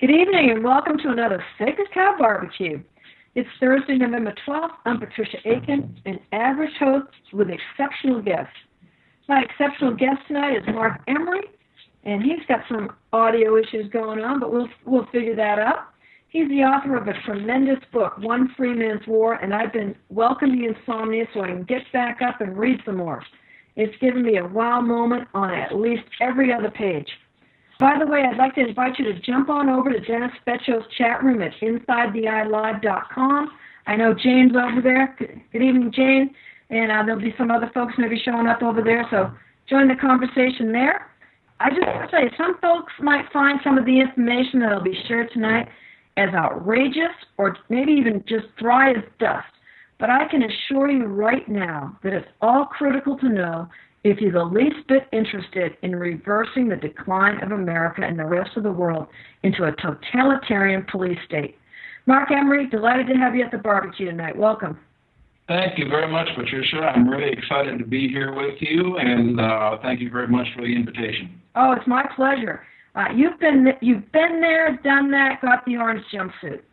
Good evening and welcome to another Sacred Cow Barbecue. It's Thursday, November 12th. I'm Patricia Aiken, an average host with exceptional guests. My exceptional guest tonight is Mark Emery, and he's got some audio issues going on, but we'll figure that out. He's the author of a tremendous book, One Freeman's War, and I've been welcoming insomnia so I can get back up and read some more. It's given me a wow moment on at least every other page. By the way, I'd like to invite you to jump on over to Dennis Specio's chat room at InsideTheEyeLive.com. I know Jane's over there. Good evening, Jane. And there'll be some other folks maybe showing up over there, so join the conversation there. I just want to say, some folks might find some of the information that will be shared tonight as outrageous or maybe even just dry as dust. But I can assure you right now that it's all critical to know if you're the least bit interested in reversing the decline of America and the rest of the world into a totalitarian police state. Mark Emery, delighted to have you at the barbecue tonight. Welcome. Thank you very much, Patricia. I'm really excited to be here with you, and thank you very much for the invitation. Oh, it's my pleasure. You've been there, done that, got the orange jumpsuit.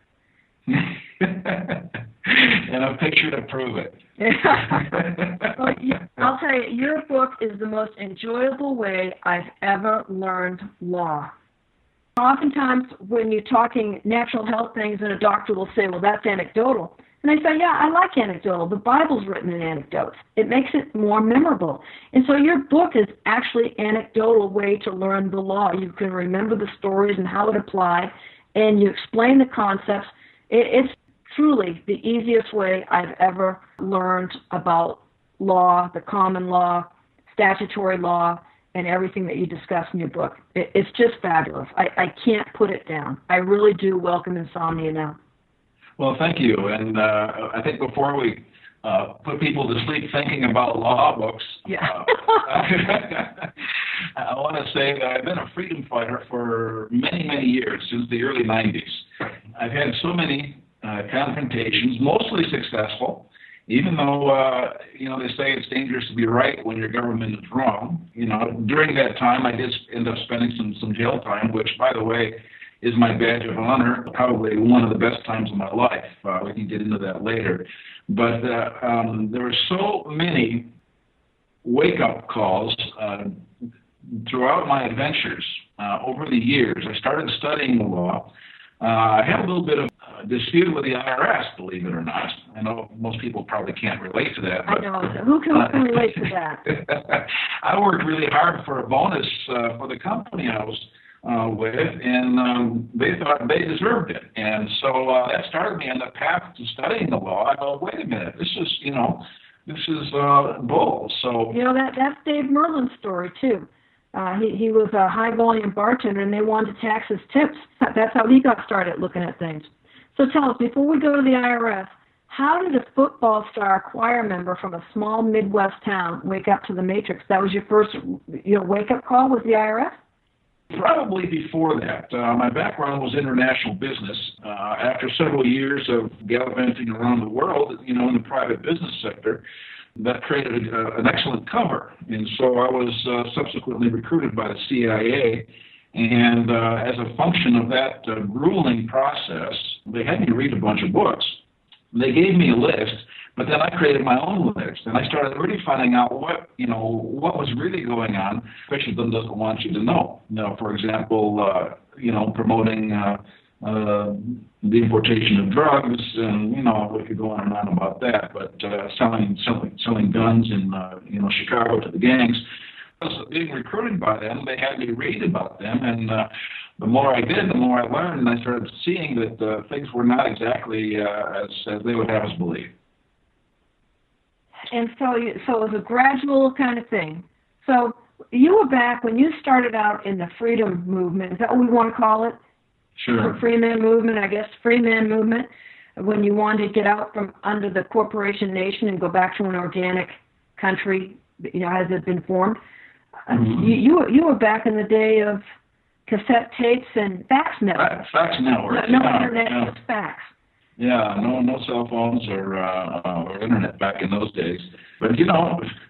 And a picture to prove it. Well, I'll tell you, your book is the most enjoyable way I've ever learned law. Oftentimes, when you're talking natural health things, and a doctor will say, well, that's anecdotal. And I say, yeah, I like anecdotal. The Bible's written in anecdotes. It makes it more memorable. And so your book is actually an anecdotal way to learn the law. You can remember the stories and how it applied, and you explain the concepts. It's truly the easiest way I've ever learned about law, the common law, statutory law, and everything that you discuss in your book. It's just fabulous. I can't put it down. I really do welcome insomnia now. Well, thank you. And I think before we put people to sleep thinking about law books, I want to say that I've been a freedom fighter for many, many years, since the early 90s. I've had so many confrontations, mostly successful, even though, they say it's dangerous to be right when your government is wrong. During that time, I did end up spending some jail time, which, by the way, is my badge of honor, probably one of the best times of my life. We can get into that later. But there were so many wake-up calls throughout my adventures over the years. I started studying the law. I had a little bit of dispute with the IRS, believe it or not. I know most people probably can't relate to that. But, I know. Who can relate to that? I worked really hard for a bonus for the company I was with, and they thought they deserved it. And so that started me on the path to studying the law. I go, wait a minute, this is bull. So that's Dave Merlin's story too. He was a high-volume bartender, and they wanted to tax his tips. That's how he got started looking at things. So tell us, before we go to the IRS, how did a football star choir member from a small Midwest town wake up to the Matrix? That was your first wake-up call with the IRS? Probably before that. My background was international business. After several years of gallivanting around the world, in the private business sector, that created an excellent cover. And so I was subsequently recruited by the CIA. And as a function of that grueling process, they had me read a bunch of books. They gave me a list, but then I created my own list. And I started really finding out what was really going on, especially them doesn't want you to know. For example, promoting the importation of drugs, and we could go on and on about that. But selling guns in Chicago to the gangs. Being recruited by them, they had me read about them, and the more I did, the more I learned, and I started seeing that things were not exactly as they would have us believe. And so it was a gradual kind of thing. So you were back when you started out in the freedom movement. Is that what we want to call it? Sure. The Freeman movement, I guess. Freeman movement. When you wanted to get out from under the corporation nation and go back to an organic country, as it had been formed. Mm-hmm. You were back in the day of cassette tapes and fax networks. Fax networks. No internet, just fax. Yeah, no cell phones or internet back in those days. But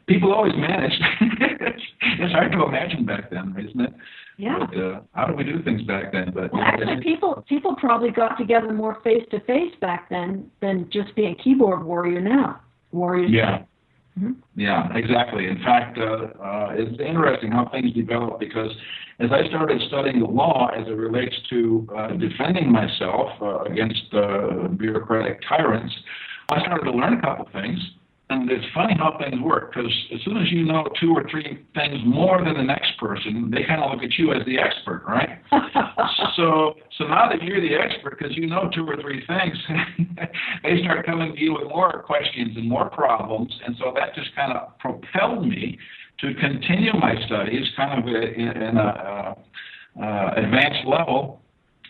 people always managed. It's hard to imagine back then, isn't it? Yeah. But, how did we do things back then? But well, actually, people probably got together more face to face back then than just being keyboard warrior now. Warriors. Yeah. Mm-hmm. Yeah, exactly. In fact, it's interesting how things develop because as I started studying the law as it relates to defending myself against bureaucratic tyrants, I started to learn a couple things. And it's funny how things work because as soon as you know two or three things more than the next person, they kind of look at you as the expert, right? So now that you're the expert because you know two or three things, they start coming to you with more questions and more problems. And so that just kind of propelled me to continue my studies kind of in a advanced level.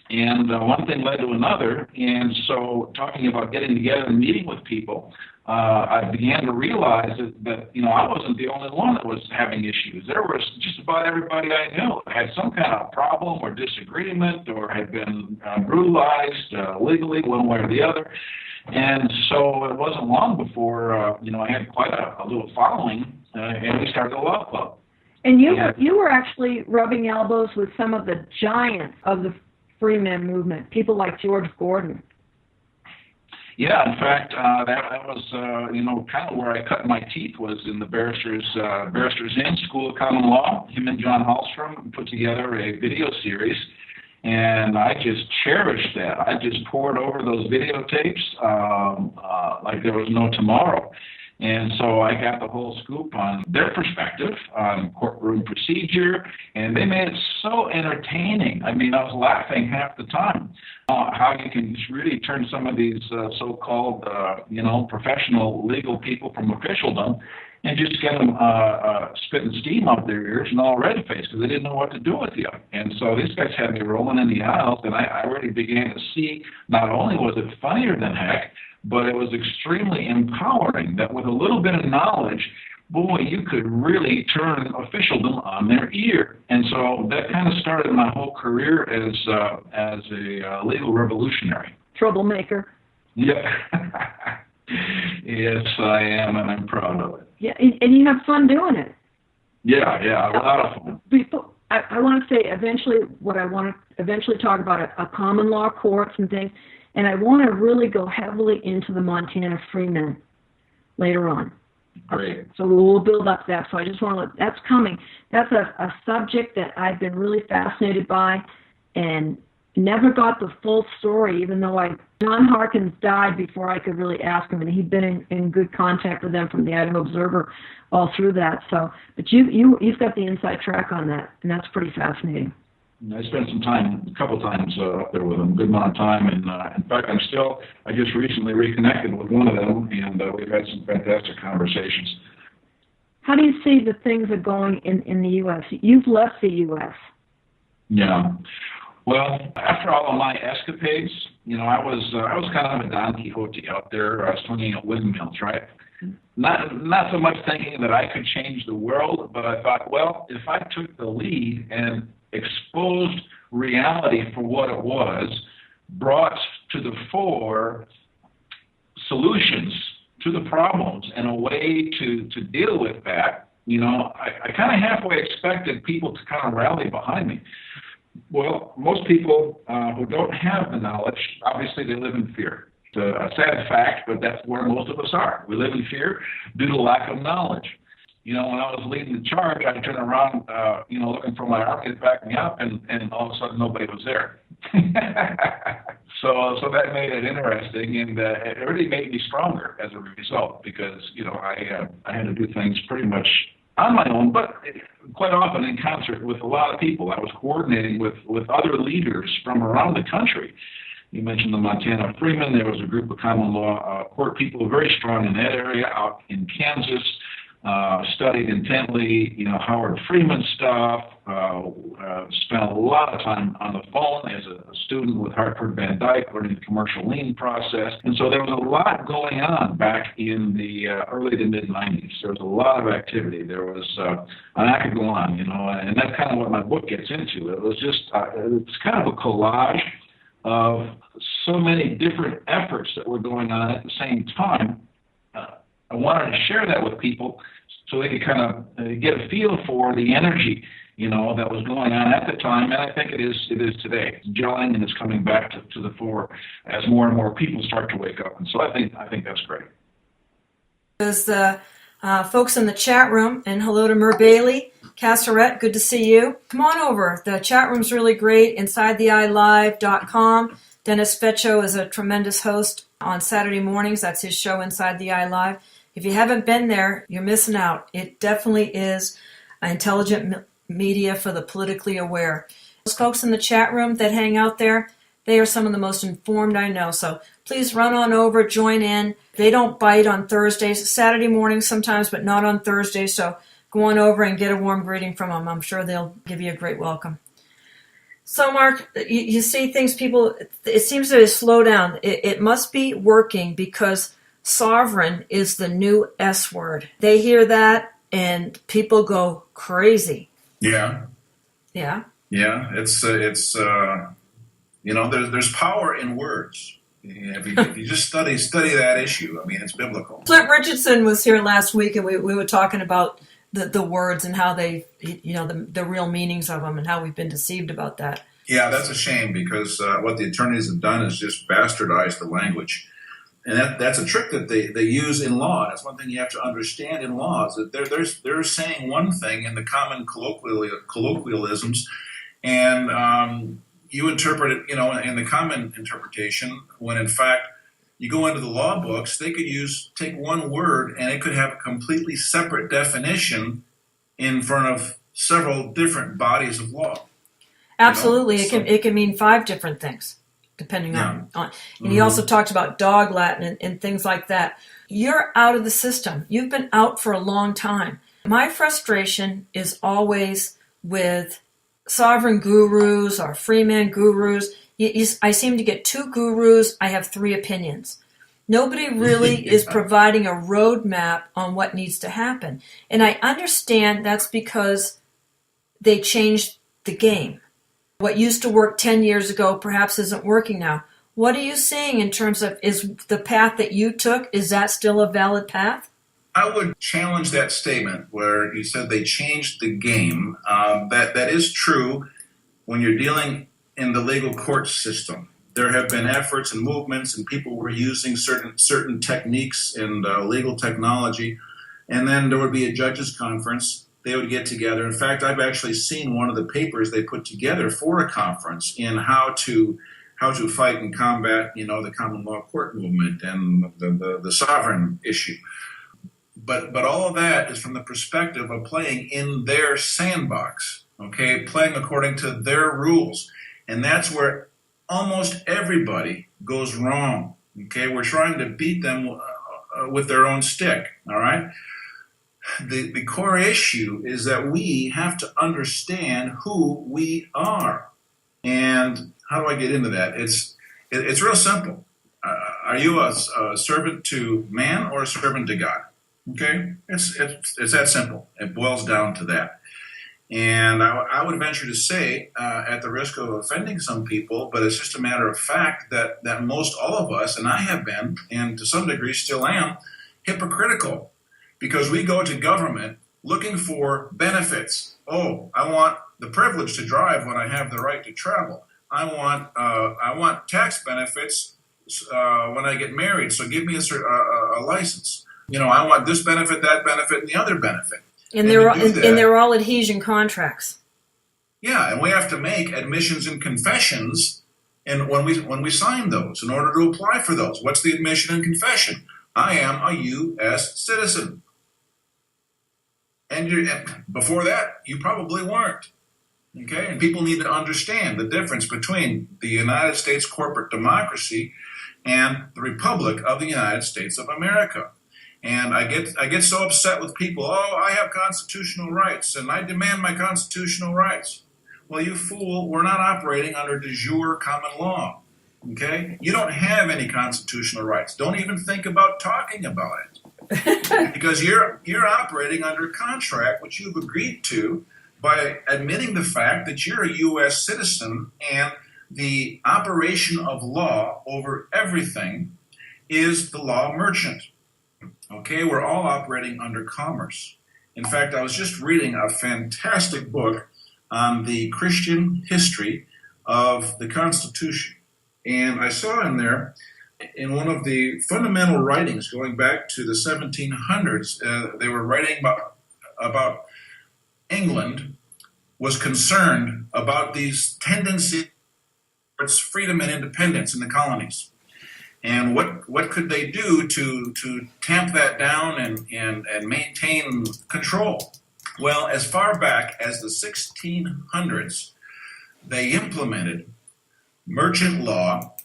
And one thing led to another. And so talking about getting together and meeting with people, I began to realize that I wasn't the only one that was having issues. There was just about everybody I knew had some kind of problem or disagreement or had been brutalized legally one way or the other. And so it wasn't long before, I had quite a little following, and we started a law club. And you were actually rubbing elbows with some of the giants of the Freeman movement, people like George Gordon. Yeah, in fact, that was, kind of where I cut my teeth was in the Barristers Inn School of Common Law. Him and John Hallstrom put together a video series, and I just cherished that. I just poured over those videotapes like there was no tomorrow. And so I got the whole scoop on their perspective on courtroom procedure, and they made it so entertaining. I mean, I was laughing half the time. How you can really turn some of these so-called, professional legal people from officialdom and just get them spitting steam out their ears and all red-faced because they didn't know what to do with you. And so these guys had me rolling in the aisles, and I really began to see not only was it funnier than heck, but it was extremely empowering that with a little bit of knowledge, boy, you could really turn officialdom on their ear. And so that kind of started my whole career as a legal revolutionary. Troublemaker. Yeah. Yes, I am, and I'm proud of it. Yeah, and you have fun doing it. Yeah, a lot of fun. I want to say eventually what I want to eventually talk about a common law courts and things. And I want to really go heavily into the Montana Freeman later on. Great. So we'll build up that. So I just want to that's coming. That's a subject that I've been really fascinated by and never got the full story, even though John Harkins died before I could really ask him, and he'd been in good contact with them from the Idaho Observer all through that. So, but you've got the inside track on that, and that's pretty fascinating. I spent some time, a couple times up there with them, a good amount of time, and in fact, I just recently reconnected with one of them, and we've had some fantastic conversations. How do you see the things are going in the U.S.? You've left the U.S. Yeah. Well, after all of my escapades, I was kind of a Don Quixote out there swinging at windmills, right? Not so much thinking that I could change the world, but I thought, well, if I took the lead and exposed reality for what it was, brought to the fore solutions to the problems and a way to deal with that, I kind of halfway expected people to kind of rally behind me. Well, most people who don't have the knowledge, obviously they live in fear. It's a sad fact, but that's where most of us are. We live in fear due to lack of knowledge. When I was leading the charge, I'd turn around, looking for my army to back me up, and all of a sudden nobody was there. So that made it interesting, and it really made me stronger as a result because, I had to do things pretty much on my own, but quite often in concert with a lot of people. I was coordinating with other leaders from around the country. You mentioned the Montana Freeman. There was a group of common law court people very strong in that area out in Kansas. Studied intently, Howard Freeman stuff, spent a lot of time on the phone as a student with Hartford Van Dyke, learning the commercial lien process. And so there was a lot going on back in the early to mid-'90s. There was a lot of activity. There was, and I could go on, and that's kind of what my book gets into. It was just, it's kind of a collage of so many different efforts that were going on at the same time. I wanted to share that with people so they could kind of get a feel for the energy, that was going on at the time, and I think it is today. It's gelling and it's coming back to the fore as more and more people start to wake up, and so I think that's great. There's the folks in the chat room, and hello to Mer Bailey. Casseret, good to see you. Come on over. The chat room's really great. InsideTheEyeLive.com. Dennis Feccio is a tremendous host on Saturday mornings. That's his show, Inside the Eye Live. If you haven't been there, you're missing out. It definitely is intelligent media for the politically aware. Those folks in the chat room that hang out there, they are some of the most informed I know. So please run on over, join in. They don't bite on Thursdays, Saturday mornings sometimes, but not on Thursdays. So go on over and get a warm greeting from them. I'm sure they'll give you a great welcome. So, Mark, you see things, people, it seems to slow down. It must be working because sovereign is the new S word. They hear that and people go crazy. Yeah. Yeah. Yeah. It's there's power in words. If you just study that issue, I mean, it's biblical. Flip Richardson was here last week, and we were talking about the words and how they, the real meanings of them and how we've been deceived about that. Yeah, that's a shame because what the attorneys have done is just bastardize the language. And that's a trick that they use in law. That's one thing you have to understand in law is that they're saying one thing in the common colloquialisms, and you interpret it, in the common interpretation, when in fact you go into the law books, they could take one word and it could have a completely separate definition in front of several different bodies of law. Absolutely. It can mean 5 different things, depending on. And he also talked about dog Latin and things like that. You're out of the system. You've been out for a long time. My frustration is always with sovereign gurus or Freeman gurus. I seem to get 2 gurus. I have 3 opinions. Nobody really is providing a roadmap on what needs to happen. And I understand that's because they changed the game. What used to work 10 years ago perhaps isn't working now. What are you seeing in terms of, is the path that you took, is that still a valid path? I would challenge that statement where you said they changed the game. That is true when you're dealing in the legal court system. There have been efforts and movements, and people were using certain techniques and legal technology, and then there would be a judges' conference. They would get together. In fact, I've actually seen one of the papers they put together for a conference in how to fight and combat, the common law court movement and the sovereign issue. But all of that is from the perspective of playing in their sandbox, okay, playing according to their rules. And that's where almost everybody goes wrong, okay? We're trying to beat them with their own stick, all right? The core issue is that we have to understand who we are. And how do I get into that? It's real simple. Are you a servant to man or a servant to God? Okay? It's that simple. It boils down to that. And I would venture to say, at the risk of offending some people, but it's just a matter of fact that most all of us, and I have been, and to some degree still am, hypocritical. Because we go to government looking for benefits. Oh, I want the privilege to drive when I have the right to travel. I want tax benefits when I get married, so give me a license. I want this benefit, that benefit, and the other benefit. And they're all adhesion contracts. Yeah, and we have to make admissions and confessions, and when we sign those, in order to apply for those. What's the admission and confession? I am a U.S. citizen. And before that, you probably weren't. Okay? And people need to understand the difference between the United States corporate democracy and the Republic of the United States of America. And I get so upset with people, I have constitutional rights, and I demand my constitutional rights. Well, you fool, we're not operating under de jure common law. Okay? You don't have any constitutional rights. Don't even think about talking about it. Because you're operating under a contract which you've agreed to by admitting the fact that you're a U.S. citizen, and the operation of law over everything is the law merchant. Okay, we're all operating under commerce. In fact, I was just reading a fantastic book on the Christian history of the Constitution. And I saw in there, in one of the fundamental writings going back to the 1700s, they were writing about England was concerned about these tendencies towards freedom and independence in the colonies. And what could they do to tamp that down and maintain control? Well, as far back as the 1600s, they implemented merchant law,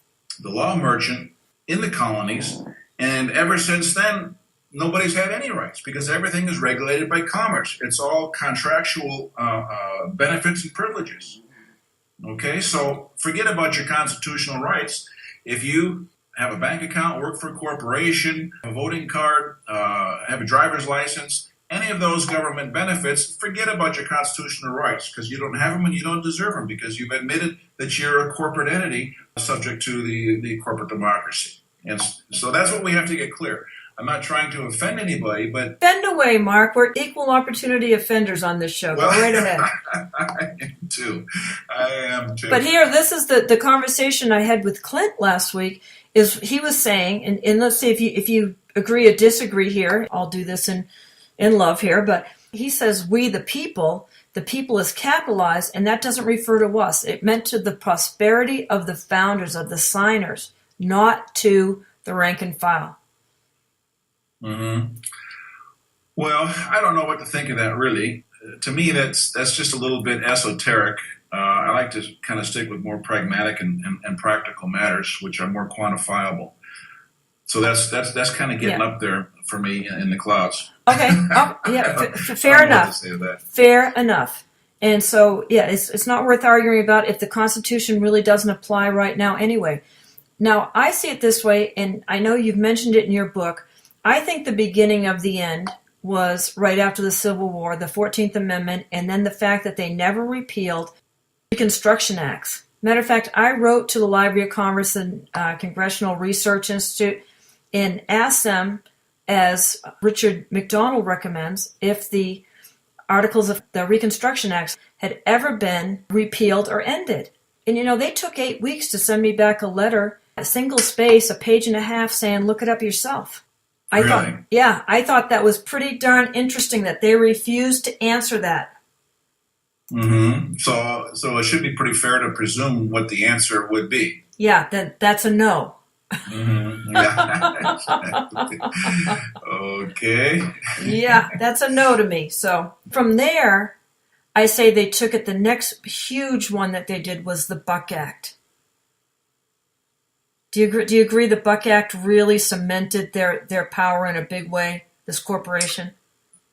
the law merchant, in the colonies, and ever since then, nobody's had any rights because everything is regulated by commerce. It's all contractual benefits and privileges. Okay, so forget about your constitutional rights. If you have a bank account, work for a corporation, have a voting card, have a driver's license, any of those government benefits, forget about your constitutional rights because you don't have them and you don't deserve them because you've admitted that you're a corporate entity subject to the corporate democracy. And so that's what we have to get clear. I'm not trying to offend anybody, but... Offend away, Mark. We're equal opportunity offenders on this show. Go right ahead. I am too. But here, this is the conversation I had with Clint last week, is he was saying, and let's see if you agree or disagree here. I'll do this in love here, but he says, we the people is capitalized, and that doesn't refer to us. It meant to the prosperity of the founders, of the signers, not to the rank and file. Mm-hmm. Well, I don't know what to think of that, really. To me, that's just a little bit esoteric. I like to kind of stick with more pragmatic and practical matters, which are more quantifiable. So that's kind of getting up there for me in the clouds. Okay. Fair enough. Fair enough. And so, yeah, it's not worth arguing about if the Constitution really doesn't apply right now anyway. Now, I see it this way, and I know you've mentioned it in your book. I think the beginning of the end was right after the Civil War, the 14th Amendment, and then the fact that they never repealed Reconstruction Acts. Matter of fact, I wrote to the Library of Congress and Congressional Research Institute and asked them, as Richard McDonald recommends, if the articles of the Reconstruction Acts had ever been repealed or ended. And, they took 8 weeks to send me back a letter, a single space, a page and a half, saying, look it up yourself. I thought that was pretty darn interesting that they refused to answer that. Mm-hmm. So it should be pretty fair to presume what the answer would be. Yeah, that's a no. Mm-hmm. Yeah. Okay. Yeah, that's a no to me. So from there, I say they took it. The next huge one that they did was the Buck Act. Do you agree the Buck Act really cemented their power in a big way, this corporation?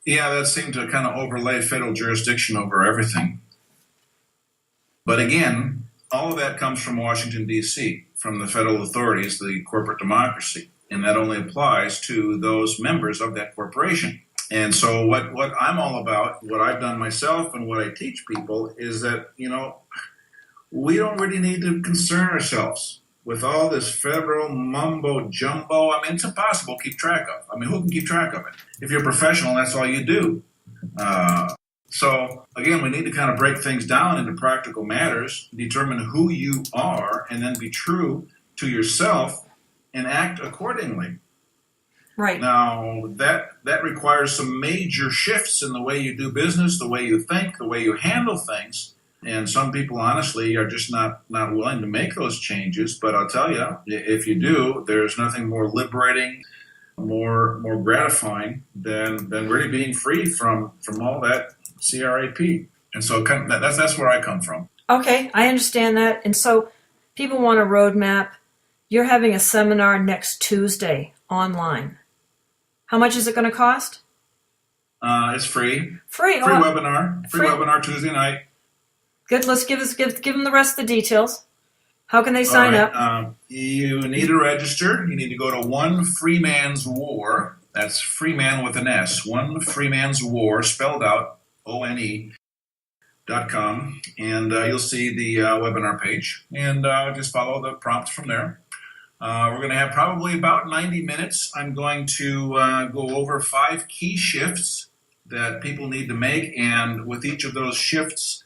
Yeah, that seemed to kind of overlay federal jurisdiction over everything. But again, all of that comes from Washington, D.C., from the federal authorities, the corporate democracy. And that only applies to those members of that corporation. And so what I'm all about, what I've done myself and what I teach people is that, we don't really need to concern ourselves with all this federal mumbo jumbo. I mean, it's impossible to keep track of. I mean, who can keep track of it? If you're a professional, that's all you do. So, again, we need to kind of break things down into practical matters, determine who you are, and then be true to yourself and act accordingly. Right. Now, that requires some major shifts in the way you do business, the way you think, the way you handle things. And some people, honestly, are just not willing to make those changes. But I'll tell you, if you do, there's nothing more liberating, more gratifying than really being free from all that CRAP. And so that's where I come from. Okay, I understand that. And so people want a roadmap. You're having a seminar next Tuesday online. How much is it going to cost? It's free. Free webinar. Free webinar Tuesday night. Good. Let's give them the rest of the details. How can they sign up? You need to register. You need to go to One Freeman's War. That's Freeman with an S. One Freeman's War, spelled out, ONE, and you'll see the webinar page, and just follow the prompts from there. We're going to have probably about 90 minutes. I'm going to go over 5 key shifts that people need to make, and with each of those shifts,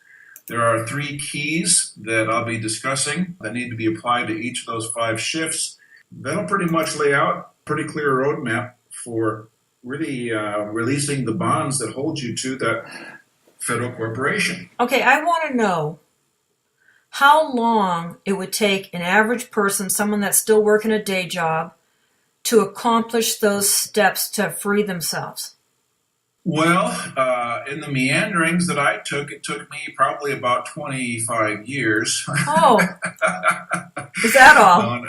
there are 3 keys that I'll be discussing that need to be applied to each of those 5 shifts. That'll pretty much lay out a pretty clear roadmap for really releasing the bonds that hold you to that federal corporation. Okay, I want to know how long it would take an average person, someone that's still working a day job, to accomplish those steps to free themselves. Well, in the meanderings that I took, it took me probably about 25 years. Oh, is that all?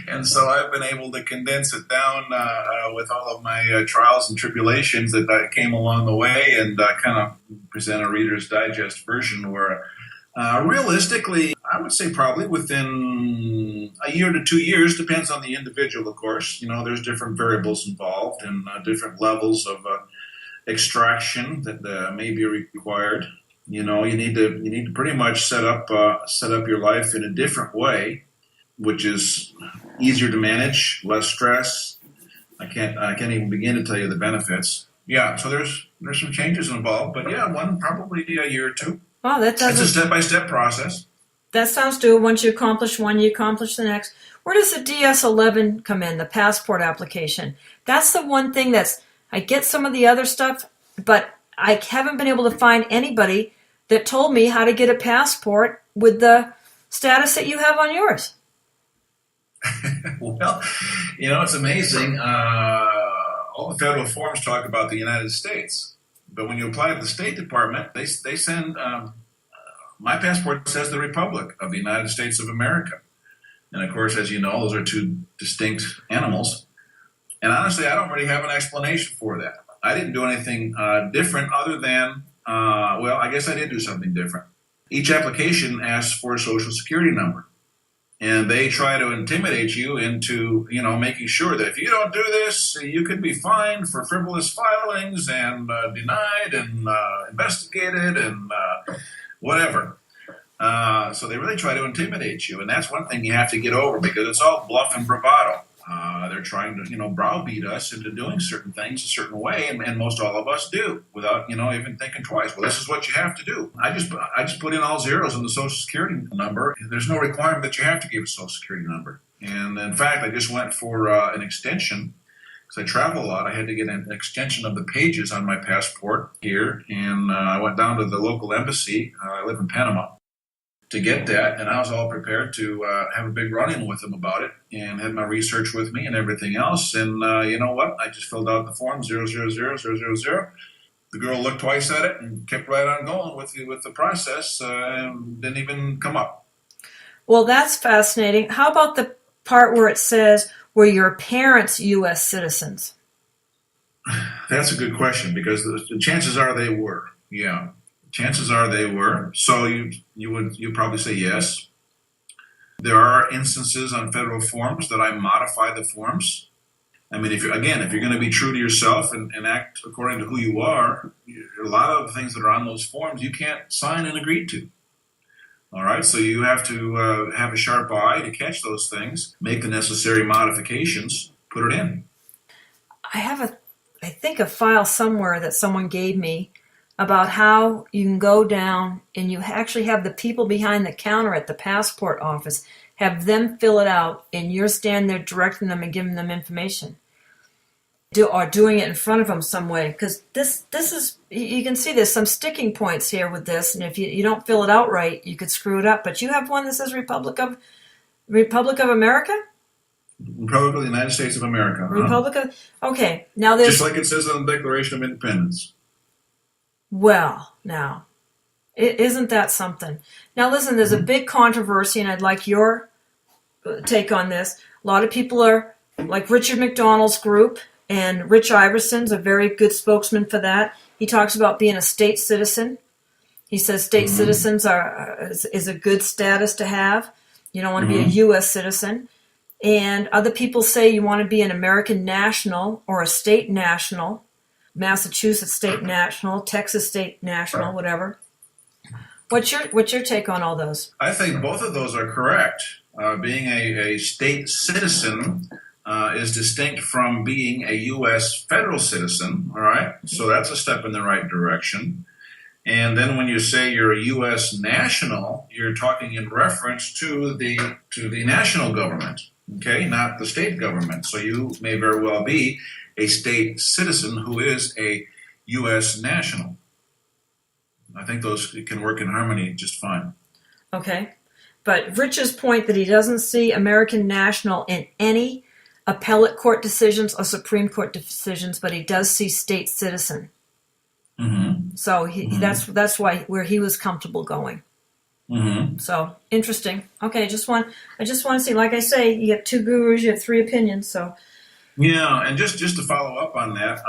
And so I've been able to condense it down with all of my trials and tribulations that came along the way, and kind of present a Reader's Digest version where realistically, I would say probably within a year to 2 years, depends on the individual, of course. You know, there's different variables involved and different levels of extraction that may be required. You know, you need to pretty much set up your life in a different way, which is easier to manage, less stress. I can't even begin to tell you the benefits. Yeah, so there's some changes involved, but yeah, probably a year or 2. Wow, It's a step-by-step process. That sounds doable. Once you accomplish one, you accomplish the next. Where does the DS-11 come in, the passport application? That's the one thing I get some of the other stuff, but I haven't been able to find anybody that told me how to get a passport with the status that you have on yours. Well, you know, it's amazing. All the federal forms talk about the United States. But when you apply to the State Department, they send, my passport says the Republic of the United States of America. And of course, as you know, those are 2 distinct animals. And honestly, I don't really have an explanation for that. I didn't do anything different other than, well, I guess I did do something different. Each application asks for a Social Security number. And they try to intimidate you into, you know, making sure that if you don't do this, you could be fined for frivolous filings and denied and investigated and whatever. So they really try to intimidate you. And that's one thing you have to get over, because it's all bluff and bravado. They're trying to, you know, browbeat us into doing certain things a certain way, and most all of us do without, you know, even thinking twice. Well, this is what you have to do. I just put in all zeros in the Social Security number. There's no requirement that you have to give a Social Security number. And in fact, I just went for an extension because I travel a lot. I had to get an extension of the pages on my passport here, and I went down to the local embassy. I live in Panama. To get that, and I was all prepared to have a big run-in with them about it, and had my research with me and everything else. And you know what? I just filled out the form 0000000. The girl looked twice at it and kept right on going with the process, and didn't even come up. Well, that's fascinating. How about the part where it says were your parents U.S. citizens? That's a good question, because the chances are they were. Yeah. Chances are they were. So you'd probably say yes. There are instances on federal forms that I modify the forms. I mean, if you're going to be true to yourself and act according to who you are, a lot of the things that are on those forms you can't sign and agree to. All right, so you have to have a sharp eye to catch those things, make the necessary modifications, put it in. I have I think a file somewhere that someone gave me about how you can go down and you actually have the people behind the counter at the passport office, have them fill it out, and you're standing there directing them and giving them information. Or doing it in front of them some way. Because this is, you can see there's some sticking points here with this, and if you don't fill it out right, you could screw it up. But you have one that says Republic of America? Republic of the United States of America. Republic of, okay. Now there's, just like it says on the Declaration of Independence. Well, now, isn't that something? Now, listen, there's a big controversy, and I'd like your take on this. A lot of people are, like Richard McDonald's group, and Rich Iverson's a very good spokesman for that. He talks about being a state citizen. He says state citizens is a good status to have. You don't want to be a U.S. citizen. And other people say you want to be an American national or a state national. Massachusetts State National, Texas State National, whatever. What's your take on all those? I think both of those are correct. Being a state citizen is distinct from being a U.S. federal citizen, all right? So that's a step in the right direction. And then when you say you're a U.S. national, you're talking in reference to the national government, okay, not the state government. So you may very well be a state citizen who is a U.S. national. I think those can work in harmony just fine. Okay. But Rich's point that he doesn't see American national in any appellate court decisions or Supreme Court decisions, but he does see state citizen. Mm-hmm. So that's why where he was comfortable going. Mm-hmm. So interesting. Okay, I just want to see. Like I say, you have two gurus, you have three opinions. So yeah, and just to follow up on that,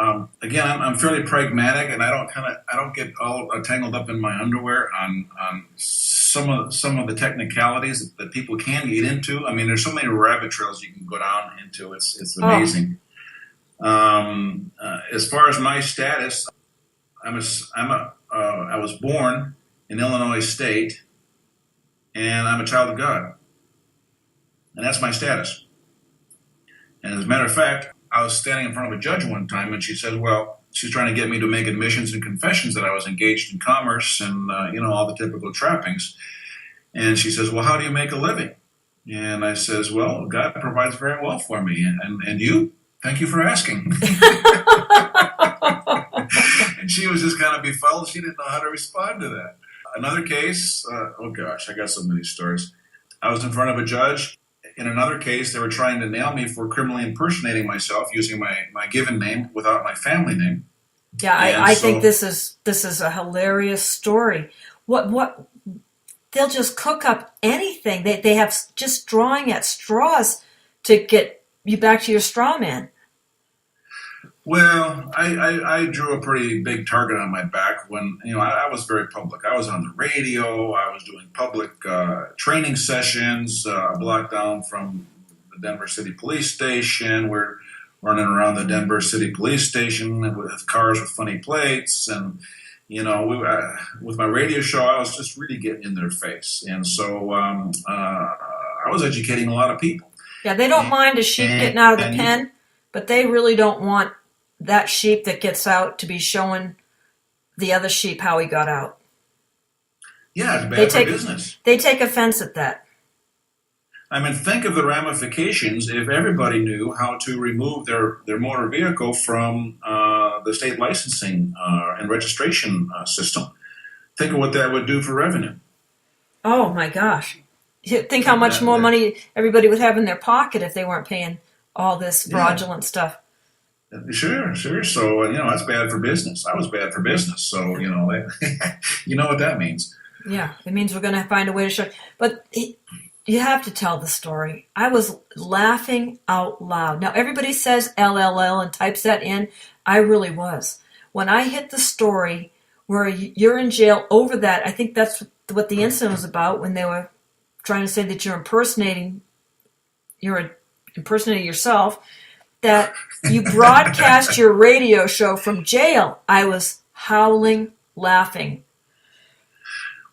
again, I'm fairly pragmatic, and I don't get all tangled up in my underwear on some of the technicalities that people can get into. I mean, there's so many rabbit trails you can go down into. It's amazing. As far as my status, I was born in Illinois State, and I'm a child of God, and that's my status. And as a matter of fact, I was standing in front of a judge one time, and she said, well, she's trying to get me to make admissions and confessions that I was engaged in commerce and, all the typical trappings. And she says, well, how do you make a living? And I says, well, God provides very well for me. And you? Thank you for asking. And she was just kind of befuddled. She didn't know how to respond to that. Another case, oh gosh, I got so many stories. I was in front of a judge. In another case, they were trying to nail me for criminally impersonating myself using my given name without my family name. Yeah, I think this is a hilarious story. What they'll just cook up anything. They have just drawing at straws to get you back to your straw man. Well, I drew a pretty big target on my back when, I was very public. I was on the radio. I was doing public training sessions, a block down from the Denver City Police Station. We're running around the Denver City Police Station with cars with funny plates. And, with my radio show, I was just really getting in their face. And so I was educating a lot of people. Yeah, they don't mind a sheep getting out of the pen, but they really don't want that sheep that gets out to be showing the other sheep how he got out. Yeah, it's bad for business. They take offense at that. I mean, think of the ramifications if everybody knew how to remove their motor vehicle from the state licensing and registration system. Think of what that would do for revenue. Oh, my gosh. Think how much more money everybody would have in their pocket if they weren't paying all this fraudulent stuff. Sure. So, that's bad for business. I was bad for business. So, you know what that means. Yeah, it means we're going to find a way to show. But you have to tell the story. I was laughing out loud. Now, everybody says LLL and types that in. I really was. When I hit the story where you're in jail over that, I think that's what the incident was about when they were trying to say that you're impersonating yourself, that you broadcast your radio show from jail. I was howling, laughing.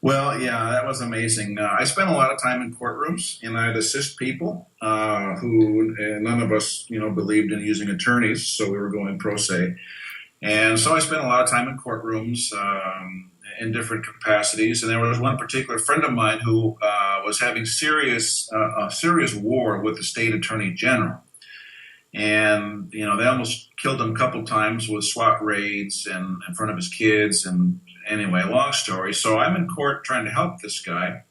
Well, yeah, that was amazing. I spent a lot of time in courtrooms, and I'd assist people who none of us, believed in using attorneys, so we were going pro se. And so I spent a lot of time in courtrooms in different capacities. And there was one particular friend of mine who was having a serious war with the state attorney general. And, they almost killed him a couple times with SWAT raids and in front of his kids. And anyway, long story. So I'm in court trying to help this guy.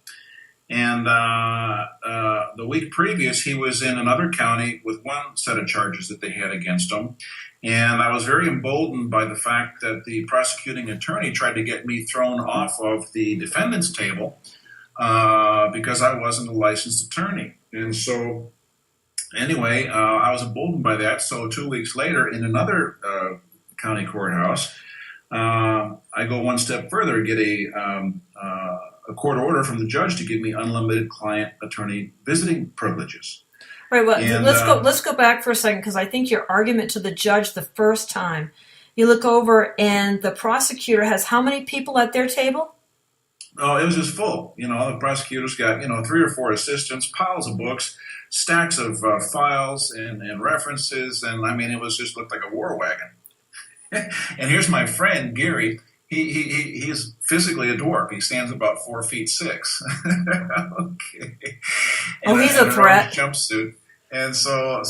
And the week previous, he was in another county with one set of charges that they had against him. And I was very emboldened by the fact that the prosecuting attorney tried to get me thrown off of the defendant's table because I wasn't a licensed attorney. And so anyway, I was emboldened by that. So 2 weeks later, in another county courthouse, I go one step further, get a court order from the judge to give me unlimited client attorney visiting privileges. Right. Well, let's go back for a second, because I think your argument to the judge the first time you look over and the prosecutor has how many people at their table? Oh, it was just full. The prosecutors got, 3 or 4 assistants, piles of books, stacks of files and references. And I mean, it was just looked like a war wagon. And here's my friend, Gary. He's physically a dwarf. He stands about 4'6". Okay. He's a threat. Jumpsuit. And so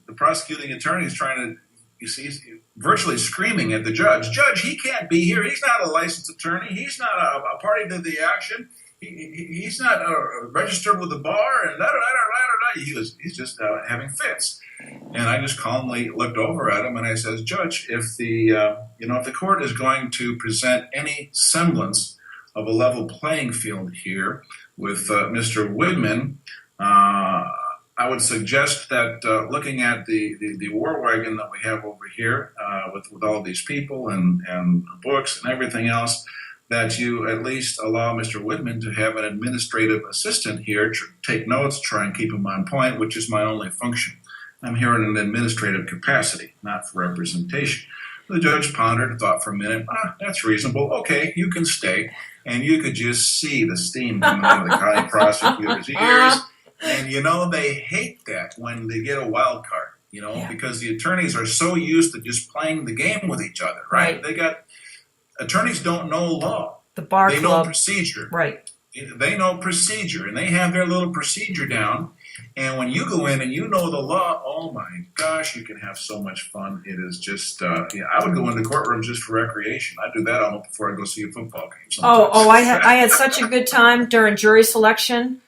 the prosecuting attorney is trying to, he's virtually screaming at the judge. Judge, he can't be here. He's not a licensed attorney. He's not a party to the action. He's not registered with the bar. And he's just having fits. And I just calmly looked over at him and I says, Judge, if the court is going to present any semblance of a level playing field here with Mr. Widman, I would suggest that looking at the war wagon that we have over here with all these people and books and everything else, that you at least allow Mr. Widman to have an administrative assistant here to take notes, try and keep him on point, which is my only function. I'm here in an administrative capacity, not for representation. The judge pondered and thought for a minute, that's reasonable. Okay, you can stay. And you could just see the steam coming out of the county prosecutor's ears. And, they hate that when they get a wild card, because the attorneys are so used to just playing the game with each other, right? Attorneys don't know law. The bar club. They know procedure. Right. They know procedure, and they have their little procedure down. And when you go in and you know the law, oh my gosh, you can have so much fun. It is just, I would go into courtrooms just for recreation. I'd do that almost before I go see a football game. Sometimes. I had such a good time during jury selection.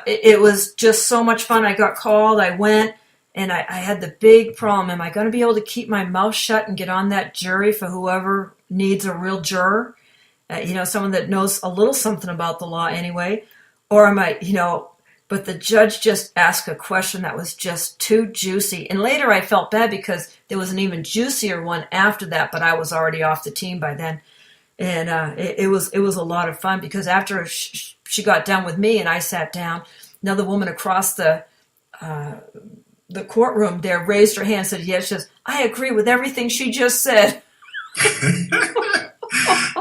It was just so much fun. I got called, I went, and I had the big problem. Am I going to be able to keep my mouth shut and get on that jury for whoever needs a real juror? Someone that knows a little something about the law anyway. Or am I, but the judge just asked a question that was just too juicy. And later I felt bad because there was an even juicier one after that, but I was already off the team by then. And it was a lot of fun because after she got done with me and I sat down, another woman across the courtroom there raised her hand and said, yes, just, I agree with everything she just said.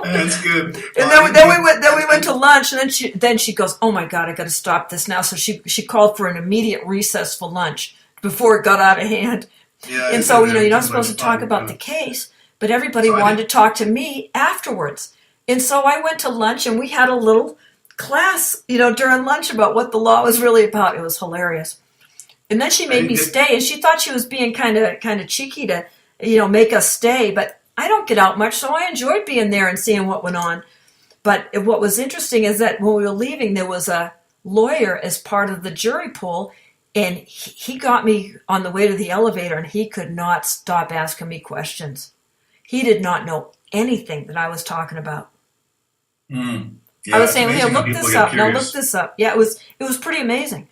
That's good. And then we went to lunch, and then she goes, oh my God, I got to stop this now. So she called for an immediate recess for lunch before it got out of hand. Yeah, and so you're not supposed to talk about the case, but everybody wanted to talk to me afterwards. And so I went to lunch, and we had a little class, during lunch about what the law was really about. It was hilarious. And then she made me stay, and she thought she was being kind of cheeky to, make us stay, but I don't get out much, so I enjoyed being there and seeing what went on. But what was interesting is that when we were leaving, there was a lawyer as part of the jury pool, and he got me on the way to the elevator, and he could not stop asking me questions. He did not know anything that I was talking about. Yeah, I was saying, here, look this up. Now look this up. Yeah, it was pretty amazing.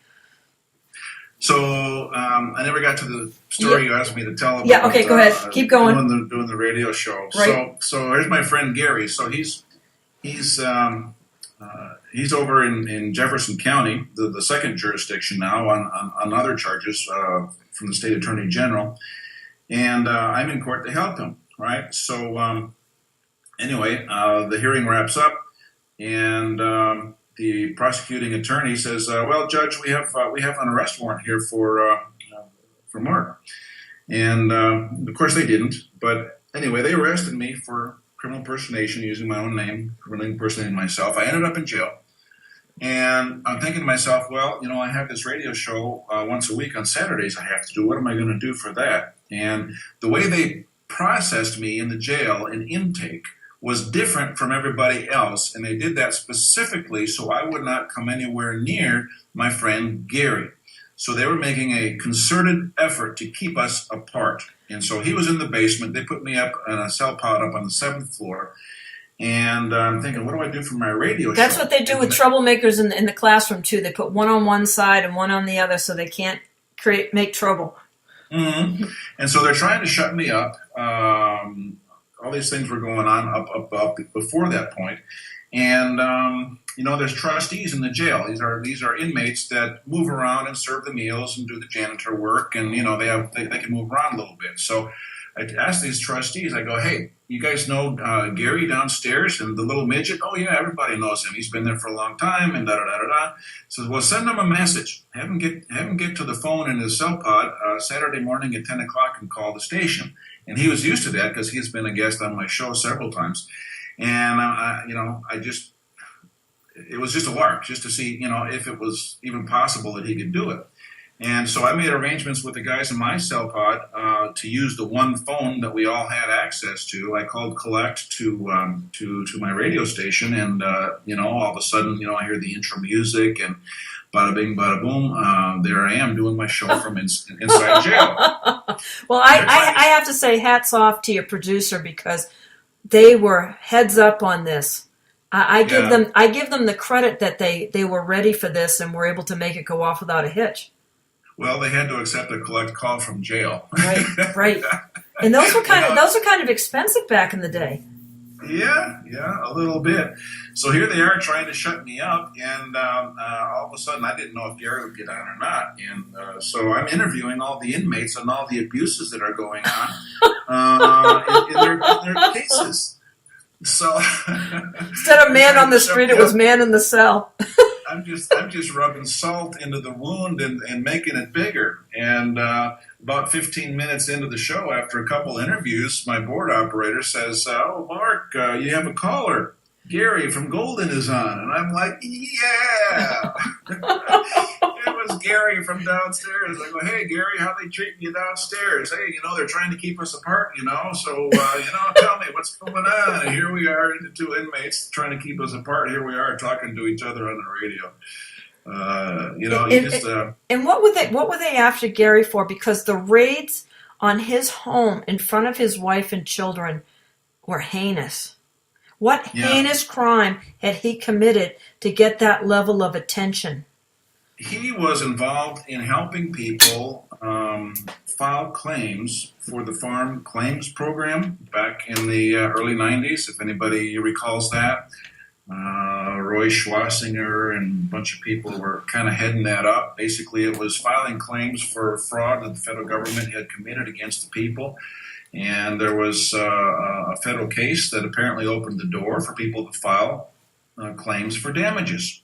So I never got to the story you asked me to tell about. Yeah, okay, go ahead. Keep going. Doing the radio show. Right. So here's my friend Gary. So he's over in Jefferson County, the second jurisdiction now on other charges from the state attorney general, and I'm in court to help him. Right. So anyway, the hearing wraps up, and the prosecuting attorney says, "Well, Judge, we have an arrest warrant here for Mark," and of course they didn't. But anyway, they arrested me for criminal impersonation using my own name, criminally impersonating myself. I ended up in jail, and I'm thinking to myself, well, I have this radio show once a week on Saturdays. I have to do. What am I going to do for that? And the way they processed me in the jail in intake was different from everybody else, and they did that specifically so I would not come anywhere near my friend Gary. So they were making a concerted effort to keep us apart. And so he was in the basement. They put me up in a cell pod up on the 7th floor. And I'm thinking, what do I do for my radio show? That's what they do with troublemakers in the classroom, too. They put one on one side and one on the other so they can't make trouble. Mm-hmm. And so they're trying to shut me up. All these things were going on up before that point. And, there's trustees in the jail. These are inmates that move around and serve the meals and do the janitor work. And, they can move around a little bit. So I asked these trustees, I go, hey, you guys know Gary downstairs and the little midget? Oh, yeah, everybody knows him. He's been there for a long time and da-da-da-da-da. Says, well, send him a message. Have him get to the phone in his cell pod Saturday morning at 10 o'clock and call the station. And he was used to that because he's been a guest on my show several times. And, it was just a lark just to see, if it was even possible that he could do it. And so I made arrangements with the guys in my cell pod to use the one phone that we all had access to. I called collect to my radio station, and all of a sudden, I hear the intro music and bada bing, bada boom. There I am doing my show from inside jail. Well, I have to say hats off to your producer because they were heads up on this. I give them the credit that they were ready for this and were able to make it go off without a hitch. Well, they had to accept a collect call from jail. Right. And those were kind of expensive back in the day. Yeah, a little bit. So here they are trying to shut me up, and all of a sudden I didn't know if Gary would get on or not. And so I'm interviewing all the inmates on all the abuses that are going on in their cases. So instead of man on the street, it was man in the cell. I'm just rubbing salt into the wound and making it bigger. And about 15 minutes into the show, after a couple interviews, my board operator says, "Oh, Mark, you have a caller. Gary from Golden is on." And I'm like, "Yeah." It was Gary from downstairs. I go, "Hey, Gary, how they treating you downstairs? Hey, they're trying to keep us apart, so, tell me what's going on." And here we are, the two inmates trying to keep us apart. Here we are talking to each other on the radio. And what were they after Gary for? Because the raids on his home in front of his wife and children were heinous. What heinous crime had he committed to get that level of attention? He was involved in helping people file claims for the Farm Claims Program back in the early 90s, if anybody recalls that. Roy Schwasinger and a bunch of people were kind of heading that up. Basically, it was filing claims for fraud that the federal government had committed against the people. And there was a federal case that apparently opened the door for people to file claims for damages,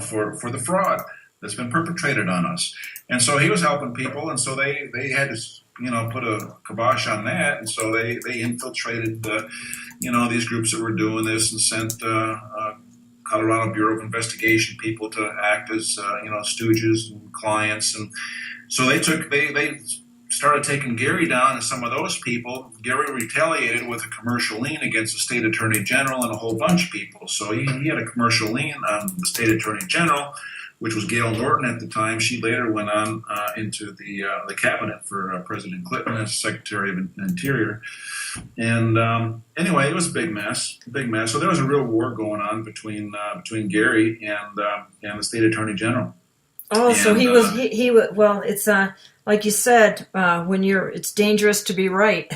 for the fraud that's been perpetrated on us. And so he was helping people, and so they had to, put a kibosh on that. And so they infiltrated, these groups that were doing this and sent Colorado Bureau of Investigation people to act as, stooges and clients. And so they started taking Gary down and some of those people. Gary retaliated with a commercial lien against the state attorney general and a whole bunch of people. So he had a commercial lien on the state attorney general, which was Gail Norton at the time. She later went on into the cabinet for President Clinton as Secretary of Interior. And anyway, it was a big mess. So there was a real war going on between Gary and the state attorney general. Oh, so he was. Well, it's like you said, it's dangerous to be right.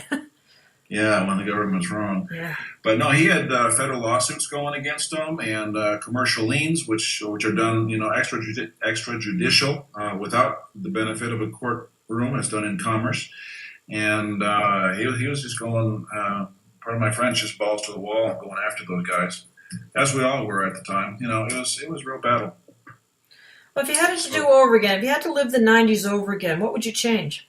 Yeah, when the government's wrong. Yeah. But no, he had federal lawsuits going against him and commercial liens, which are done, extrajudicial without the benefit of a courtroom. It's done in commerce, and he was just going. Pardon my French, just balls to the wall, going after those guys, as we all were at the time. It was a real battle. Well, if you had to do over again, if you had to live the 90s over again, what would you change?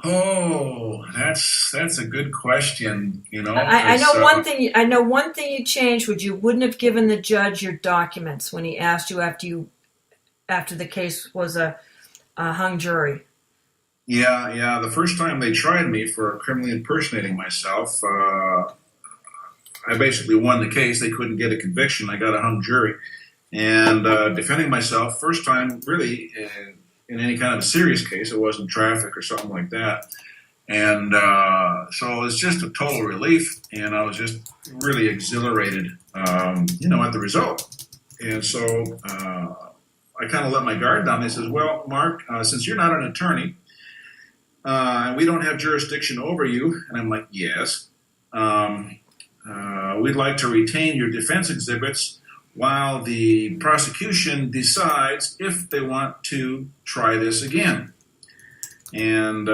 Oh, that's a good question. I know one thing. I know one thing you changed. You wouldn't have given the judge your documents when he asked you after the case was a hung jury. Yeah. The first time they tried me for criminally impersonating myself, I basically won the case. They couldn't get a conviction. I got a hung jury, and defending myself first time really. In any kind of a serious case, it wasn't traffic or something like that. And so it was just a total relief, and I was just really exhilarated, at the result. And so I kind of let my guard down. They says, "Well, Mark, since you're not an attorney, and we don't have jurisdiction over you," and I'm like, "Yes, we'd like to retain your defense exhibits while the prosecution decides if they want to try this again." and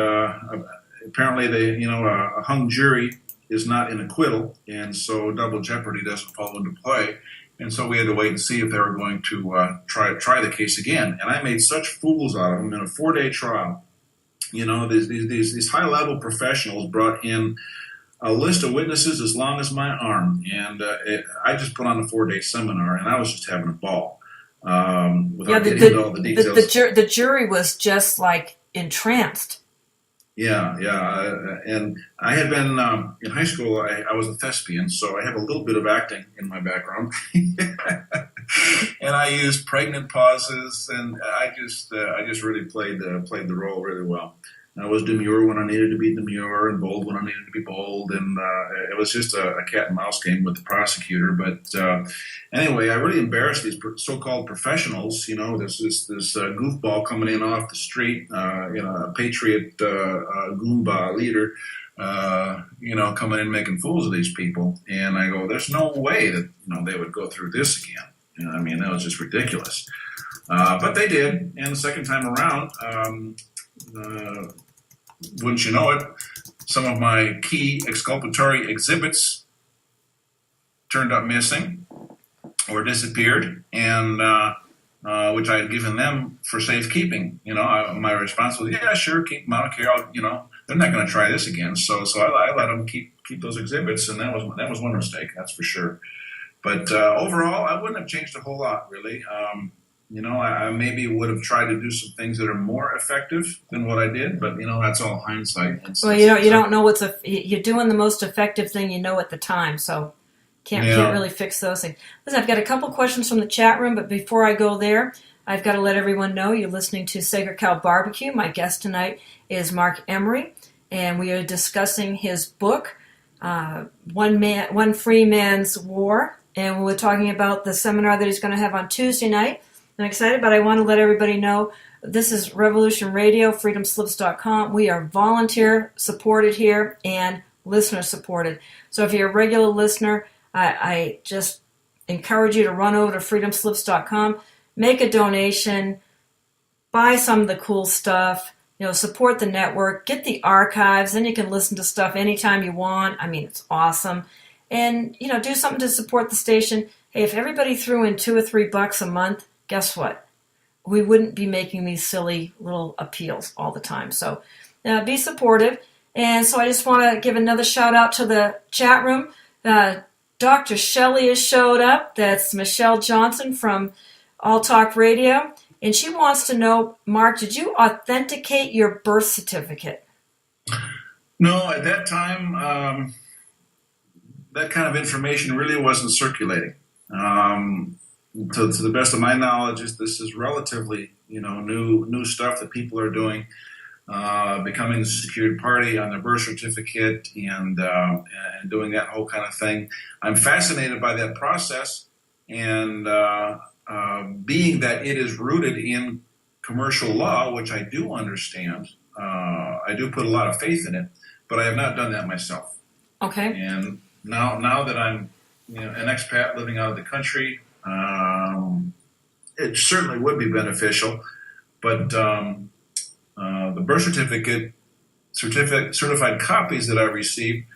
apparently a hung jury is not an acquittal, and so double jeopardy doesn't fall into play. And so we had to wait and see if they were going to try the case again. And I made such fools out of them in a 4-day trial. These high-level professionals brought in a list of witnesses as long as my arm, and I just put on a 4-day seminar, and I was just having a ball. Without getting into all the details. The jury was just like entranced. Yeah. And I had been, in high school, I was a thespian, so I have a little bit of acting in my background. And I used pregnant pauses, and I just really played the role really well. I was demure when I needed to be demure, and bold when I needed to be bold, and it was just a cat and mouse game with the prosecutor. But anyway, I really embarrassed these so-called professionals. This goofball coming in off the street, a patriot Goomba leader, coming in making fools of these people. And I go, there's no way that they would go through this again. I mean, that was just ridiculous. But they did, and the second time around. Wouldn't you know it, some of my key exculpatory exhibits turned up missing or disappeared, and which I had given them for safekeeping. My response was, yeah, sure, keep them. I don't care. They're not going to try this again. So I let them keep those exhibits, and that was one mistake, that's for sure. But overall, I wouldn't have changed a whole lot, really. I maybe would have tried to do some things that are more effective than what I did, but that's all hindsight. Well, you don't know you're doing the most effective thing at the time, so can't really fix those things. Listen, I've got a couple questions from the chat room, but before I go there, I've got to let everyone know you're listening to Sacred Cow Barbecue. My guest tonight is Mark Emery, and we are discussing his book, One Free Man's War, and we're talking about the seminar that he's going to have on Tuesday night. I'm excited, but I want to let everybody know this is Revolution Radio, freedomslips.com. We are volunteer supported here and listener supported. So if you're a regular listener, I just encourage you to run over to freedomslips.com, make a donation, buy some of the cool stuff, support the network, get the archives, then you can listen to stuff anytime you want. I mean, it's awesome. And, do something to support the station. Hey, if everybody threw in $2 or $3 a month, guess what? We wouldn't be making these silly little appeals all the time. So be supportive. And so I just want to give another shout out to the chat room. Dr. Shelley has showed up. That's Michelle Johnson from All Talk Radio. And she wants to know, Mark, did you authenticate your birth certificate? No, at that time, that kind of information really wasn't circulating. To the best of my knowledge, this is relatively new stuff that people are doing, becoming the secured party on their birth certificate and doing that whole kind of thing. I'm fascinated by that process, and being that it is rooted in commercial law, which I do understand, I do put a lot of faith in it, but I have not done that myself. Okay. And now that I'm an expat living out of the country. It certainly would be beneficial, but the birth certified copies that I received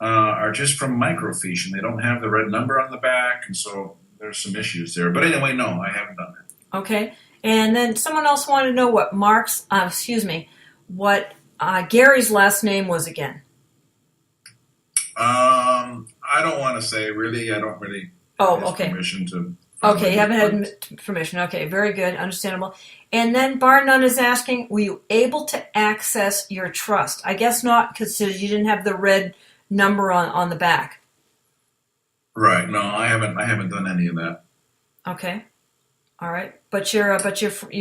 are just from microfiche, and they don't have the red number on the back, and so there's some issues there. But anyway, no, I haven't done that. Okay, and then someone else wanted to know what Gary's last name was again. I don't want to say, really. I don't really have permission to... Okay, you haven't had permission. Okay, very good, understandable. And then Bar None is asking, were you able to access your trust? I guess not, because you didn't have the red number on the back. Right. No, I haven't done any of that. Okay. All right. But you're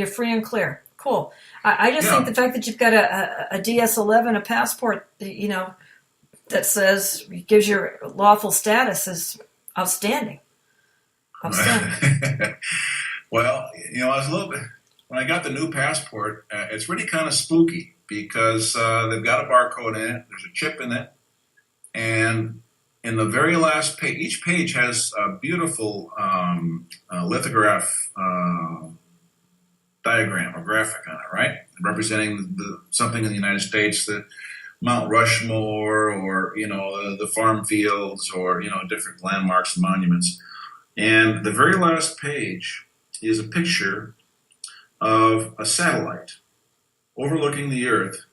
free and clear. Cool. I just think the fact that you've got a DS-11, a passport, that says gives your lawful status is outstanding. Well, I was a little bit, when I got the new passport, it's really kind of spooky because they've got a barcode in it, there's a chip in it, and in the very last page, each page has a beautiful lithograph diagram or graphic on it, right? Representing something in the United States, that Mount Rushmore, or the farm fields, or different landmarks and monuments. And the very last page is a picture of a satellite overlooking the Earth,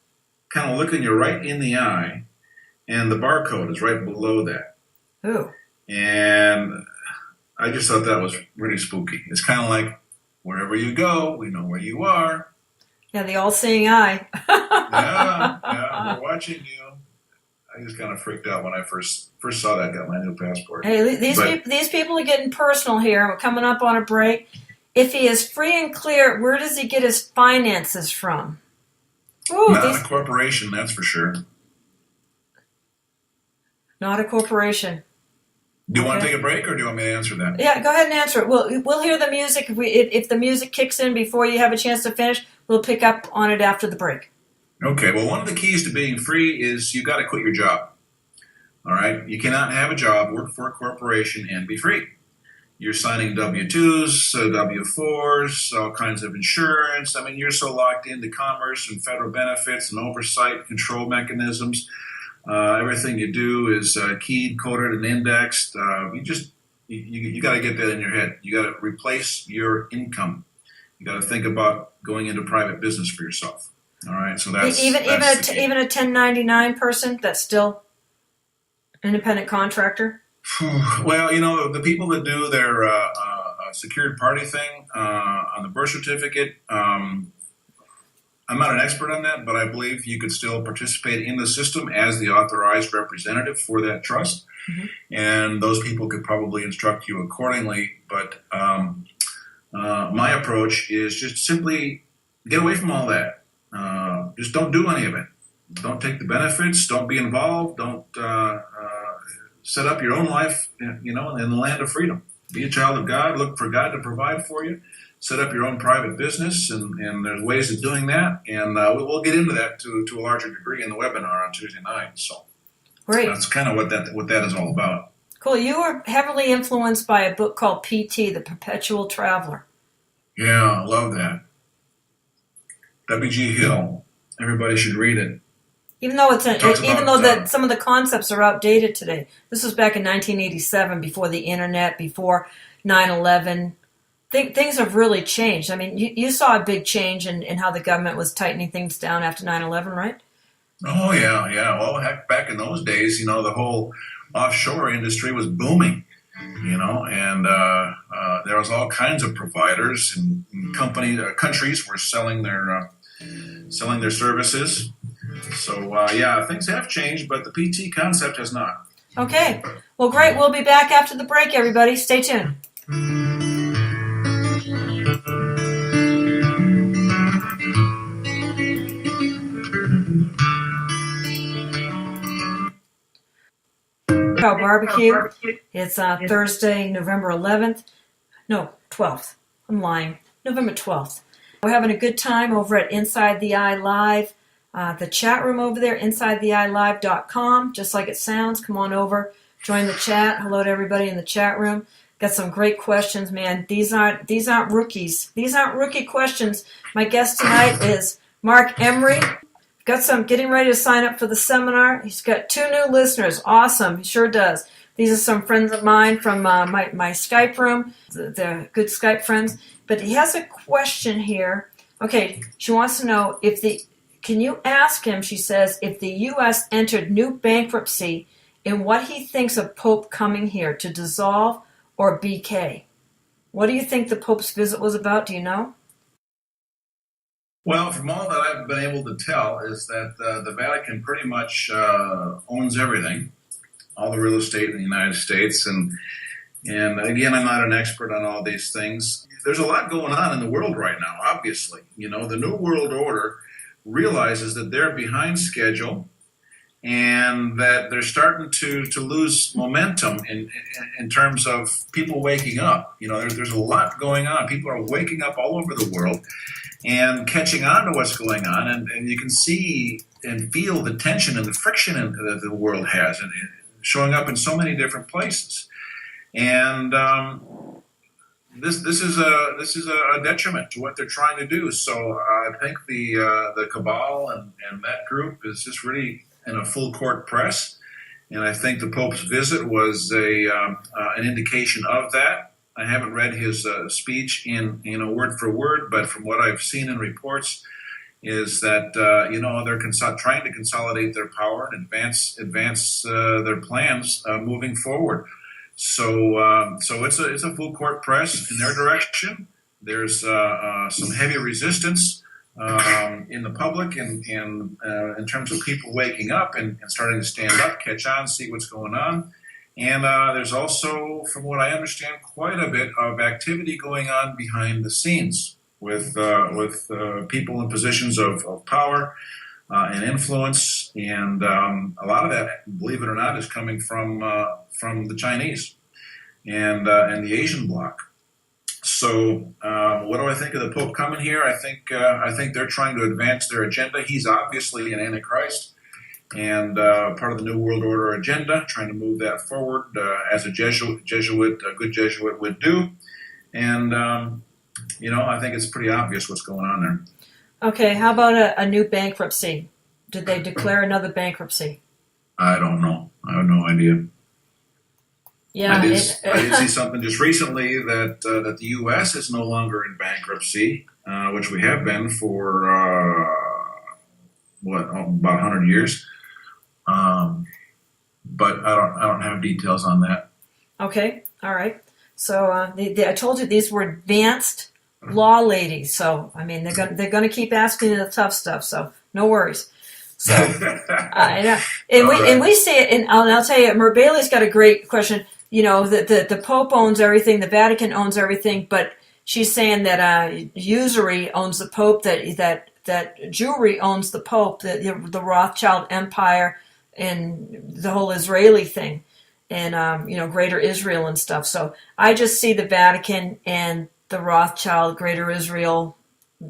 kind of looking you right in the eye, and the barcode is right below that. Ooh. And I just thought that was really spooky. It's kind of like, wherever you go, we know where you are. Yeah, the all-seeing eye. yeah, we're watching you. I just kind of freaked out when I first saw that. Got my new passport. Hey, these people are getting personal here. We're coming up on a break. If he is free and clear, where does he get his finances from? Ooh, Not a corporation, that's for sure. Not a corporation. Do you want to take a break, or do you want me to answer that? Yeah, go ahead and answer it. We'll hear the music. If the music kicks in before you have a chance to finish, we'll pick up on it after the break. Okay, well, one of the keys to being free is you've got to quit your job. All right? You cannot have a job, work for a corporation, and be free. You're signing W-2s, W-4s, all kinds of insurance. I mean, you're so locked into commerce and federal benefits and oversight control mechanisms. Everything you do is keyed, coded, and indexed. You got to get that in your head. You got to replace your income. You got to think about going into private business for yourself. All right, so that's even a 1099 person that's still independent contractor. Well, the people that do their secured party thing on the birth certificate. I'm not an expert on that, but I believe you could still participate in the system as the authorized representative for that trust. Mm-hmm. And those people could probably instruct you accordingly. But my approach is just simply get away from all that. Just don't do any of it. Don't take the benefits. Don't be involved. Don't set up your own life, in the land of freedom. Be a child of God. Look for God to provide for you. Set up your own private business, and there's ways of doing that. And we'll get into that to a larger degree in the webinar on Tuesday night. So great. That's kind of what that is all about. Cool. You were heavily influenced by a book called PT, The Perpetual Traveler. Yeah, I love that. W.G. Hill. Everybody should read it. Even though some of the concepts are outdated today. This was back in 1987, before the internet, before 9/11. Things have really changed. I mean, you saw a big change in how the government was tightening things down after 9/11, right? Oh, yeah. Well, heck, back in those days, the whole offshore industry was booming, and there was all kinds of providers, and countries were selling their services. So, things have changed, but the PT concept has not. Okay. Well, great. We'll be back after the break, everybody. Stay tuned. Barbecue. It's Thursday, November 11th. No, 12th. I'm lying. November 12th. We're having a good time over at Inside the Eye Live. The chat room over there, InsideTheEyeLive.com, just like it sounds. Come on over, join the chat. Hello to everybody in the chat room. Got some great questions, man. These aren't rookies. These aren't rookie questions. My guest tonight is Mark Emery. Got some getting ready to sign up for the seminar. He's got 2 new listeners. Awesome. He sure does. These are some friends of mine from my Skype room. They're good Skype friends. But he has a question here. Okay, she wants to know can you ask him, she says, if the U.S. entered new bankruptcy and what he thinks of Pope coming here to dissolve or BK? What do you think the Pope's visit was about? Do you know? Well, from all that I've been able to tell is that the Vatican pretty much owns everything, all the real estate in the United States. And again, I'm not an expert on all these things. There's a lot going on in the world right now, obviously. The New World Order realizes that they're behind schedule and that they're starting to lose momentum in terms of people waking up. There's a lot going on. People are waking up all over the world and catching on to what's going on, and you can see and feel the tension and the friction that the world has, and showing up in so many different places. And this is a detriment to what they're trying to do. So I think the cabal and that group is just really in a full court press, and I think the Pope's visit was an indication of that. I haven't read his speech in word for word, but from what I've seen in reports, is that they're trying to consolidate their power and advance their plans moving forward. So it's a full court press in their direction. There's some heavy resistance in the public and in terms of people waking up and starting to stand up, catch on, see what's going on. And there's also, from what I understand, quite a bit of activity going on behind the scenes with people in positions of power and influence, and a lot of that, believe it or not, is coming from the Chinese and the Asian bloc. So, what do I think of the Pope coming here? I think they're trying to advance their agenda. He's obviously an Antichrist and part of the New World Order agenda, trying to move that forward as a good Jesuit would do. And I think it's pretty obvious what's going on there. Okay, how about a new bankruptcy? Did they declare another bankruptcy? I don't know. I have no idea. Yeah, I did see something just recently that the U.S. is no longer in bankruptcy, which we have been for about 100 years. But I don't have details on that. Okay, all right. So I told you these were advanced law ladies. So I mean they're going to keep asking you the tough stuff. So no worries. So and we see it. And I'll tell you, Mer Bailey's got a great question. The Pope owns everything, the Vatican owns everything, but she's saying that usury owns the Pope, that Jewry owns the Pope, the Rothschild Empire, and the whole Israeli thing, and Greater Israel and stuff. So I just see the Vatican and the Rothschild, Greater Israel,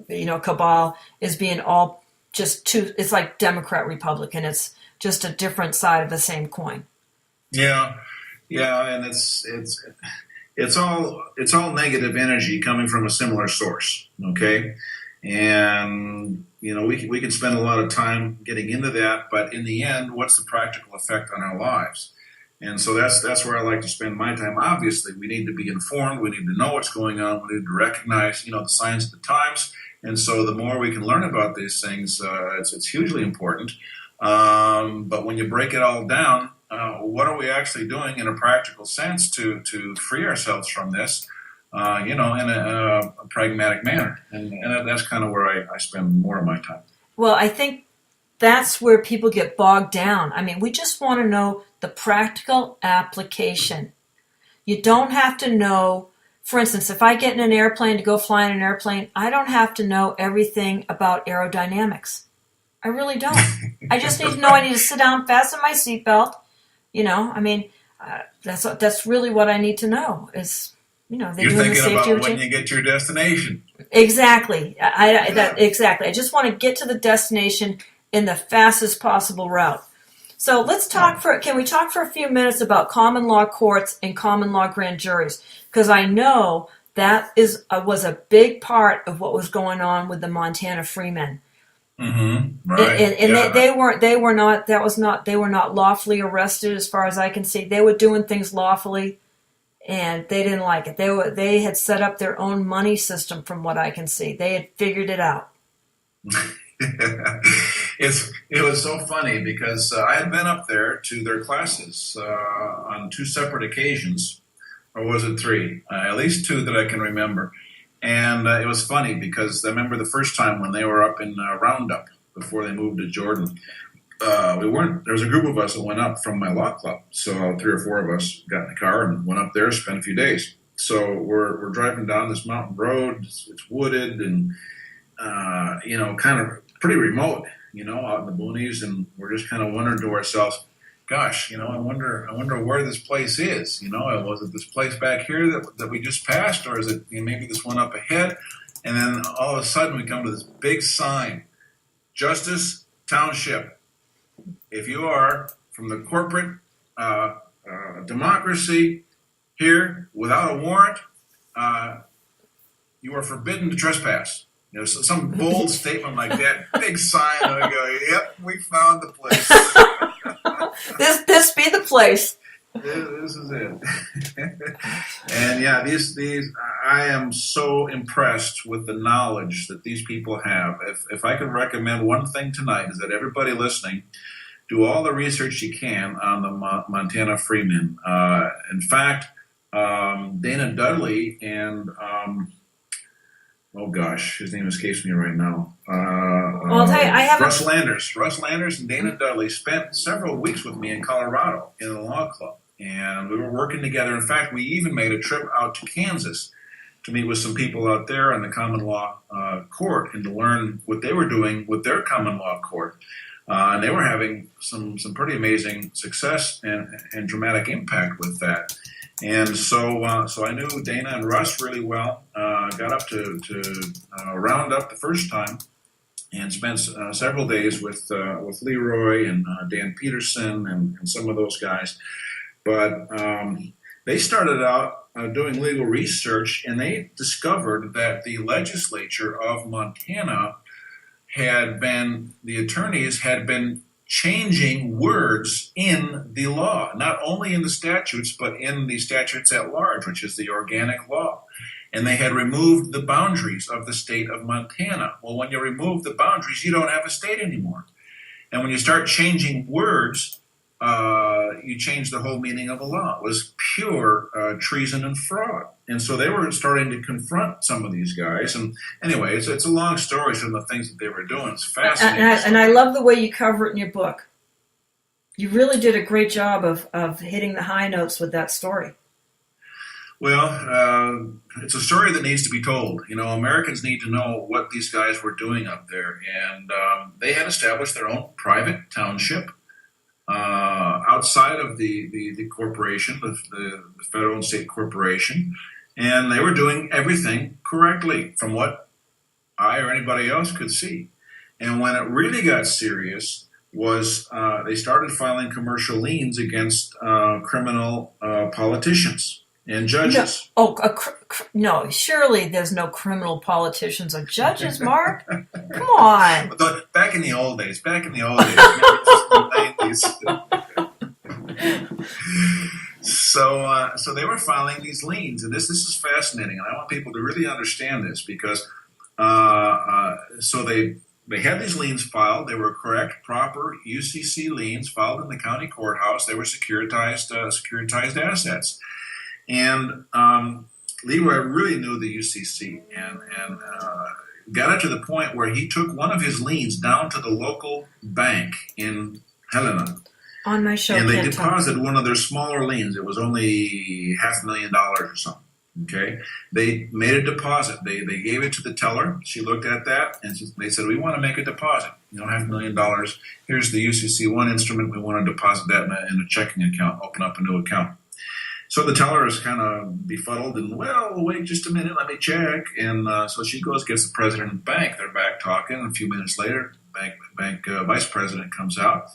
cabal as being all just two. It's like Democrat Republican. It's just a different side of the same coin. Yeah. Yeah, and it's all negative energy coming from a similar source. Okay, and we can spend a lot of time getting into that, but in the end, what's the practical effect on our lives? And so that's where I like to spend my time. Obviously, we need to be informed. We need to know what's going on. We need to recognize the signs of the times. And so the more we can learn about these things, it's hugely important. But when you break it all down, what are we actually doing in a practical sense to free ourselves from this, in a pragmatic manner? And that's kind of where I spend more of my time. Well, I think that's where people get bogged down. I mean, we just want to know the practical application. You don't have to know, for instance, if I get in an airplane to go fly in an airplane, I don't have to know everything about aerodynamics. I really don't. I just need to know I need to sit down, fasten my seatbelt. That's really what I need to know is, they're You're doing the thinking safety about routine. when you get to your destination. Exactly. Exactly. I just want to get to the destination in the fastest possible route. So let's can we talk for a few minutes about common law courts and common law grand juries? Because I know that was a big part of what was going on with the Montana Freemen. Mm-hmm. Right. And they were not lawfully arrested as far as I can see. They were doing things lawfully, and they didn't like it. They had set up their own money system from what I can see. They had figured it out. It was so funny because I had been up there to their classes on two separate occasions, or was it three? At least two that I can remember. And it was funny because I remember the first time when they were up in Roundup before they moved to Jordan. There was a group of us that went up from my law club. So 3 or 4 of us got in the car and went up there, spent a few days. So we're driving down this mountain road. It's wooded and, kind of pretty remote, out in the boonies. And we're just kind of wondering to ourselves, gosh, I wonder where this place is. Was it this place back here that we just passed, or is it maybe this one up ahead? And then all of a sudden we come to this big sign, Justice Township. If you are from the corporate democracy here without a warrant, you are forbidden to trespass. You know, so some bold statement like that, big sign, and I go, yep, we found the place. This be the place. This is it. And yeah, these I am so impressed with the knowledge that these people have. If I could recommend one thing tonight, is that everybody listening, do all the research you can on the Montana Freeman. In fact, Dana Dudley and oh gosh, his name escapes me right now. Well, I'll tell you, I haven't. Russ Landers and Dana Dudley spent several weeks with me in Colorado in a law club, and we were working together. In fact, we even made a trip out to Kansas to meet with some people out there in the common law court and to learn what they were doing with their common law court. And they were having some pretty amazing success and dramatic impact with that. And so I knew Dana and Russ really well. Got up to Roundup the first time, and spent several days with Leroy and Dan Peterson and some of those guys. But they started out doing legal research, and they discovered that the legislature of Montana the attorneys had been changing words in the law, not only in the statutes, but in the statutes at large, which is the organic law. And they had removed the boundaries of the state of Montana. Well, when you remove the boundaries, you don't have a state anymore. And when you start changing words, you change the whole meaning of a law. It was pure treason and fraud. And so they were starting to confront some of these guys. And anyway, it's a long story, some of the things that they were doing. It's fascinating. And I love the way you cover it in your book. You really did a great job of hitting the high notes with that story. Well, it's a story that needs to be told. You know, Americans need to know what these guys were doing up there. And they had established their own private township outside of the corporation, the federal and state corporation. And they were doing everything correctly from what I or anybody else could see. And when it really got serious was they started filing commercial liens against criminal politicians and judges. No, surely there's no criminal politicians or judges, Mark. Come on. Back in the old days, maybe just in the 90s. So they were filing these liens, and this is fascinating, and I want people to really understand this because so they had these liens filed. They were correct, proper UCC liens filed in the county courthouse. They were securitized assets. And Leroy really knew the UCC and got it to the point where he took one of his liens down to the local bank in Helena. On my show, and they deposited one of their smaller liens. It was only $500,000 or something. Okay, they made a deposit. They gave it to the teller. She looked at that and they said, "We want to make a deposit. You know, $500,000. Here's the UCC1 instrument. We want to deposit that in a checking account. Open up a new account." So the teller is kind of befuddled and, well, wait just a minute, let me check. And so she goes, gets the president of the bank. They're back talking. A few minutes later, bank vice president comes out,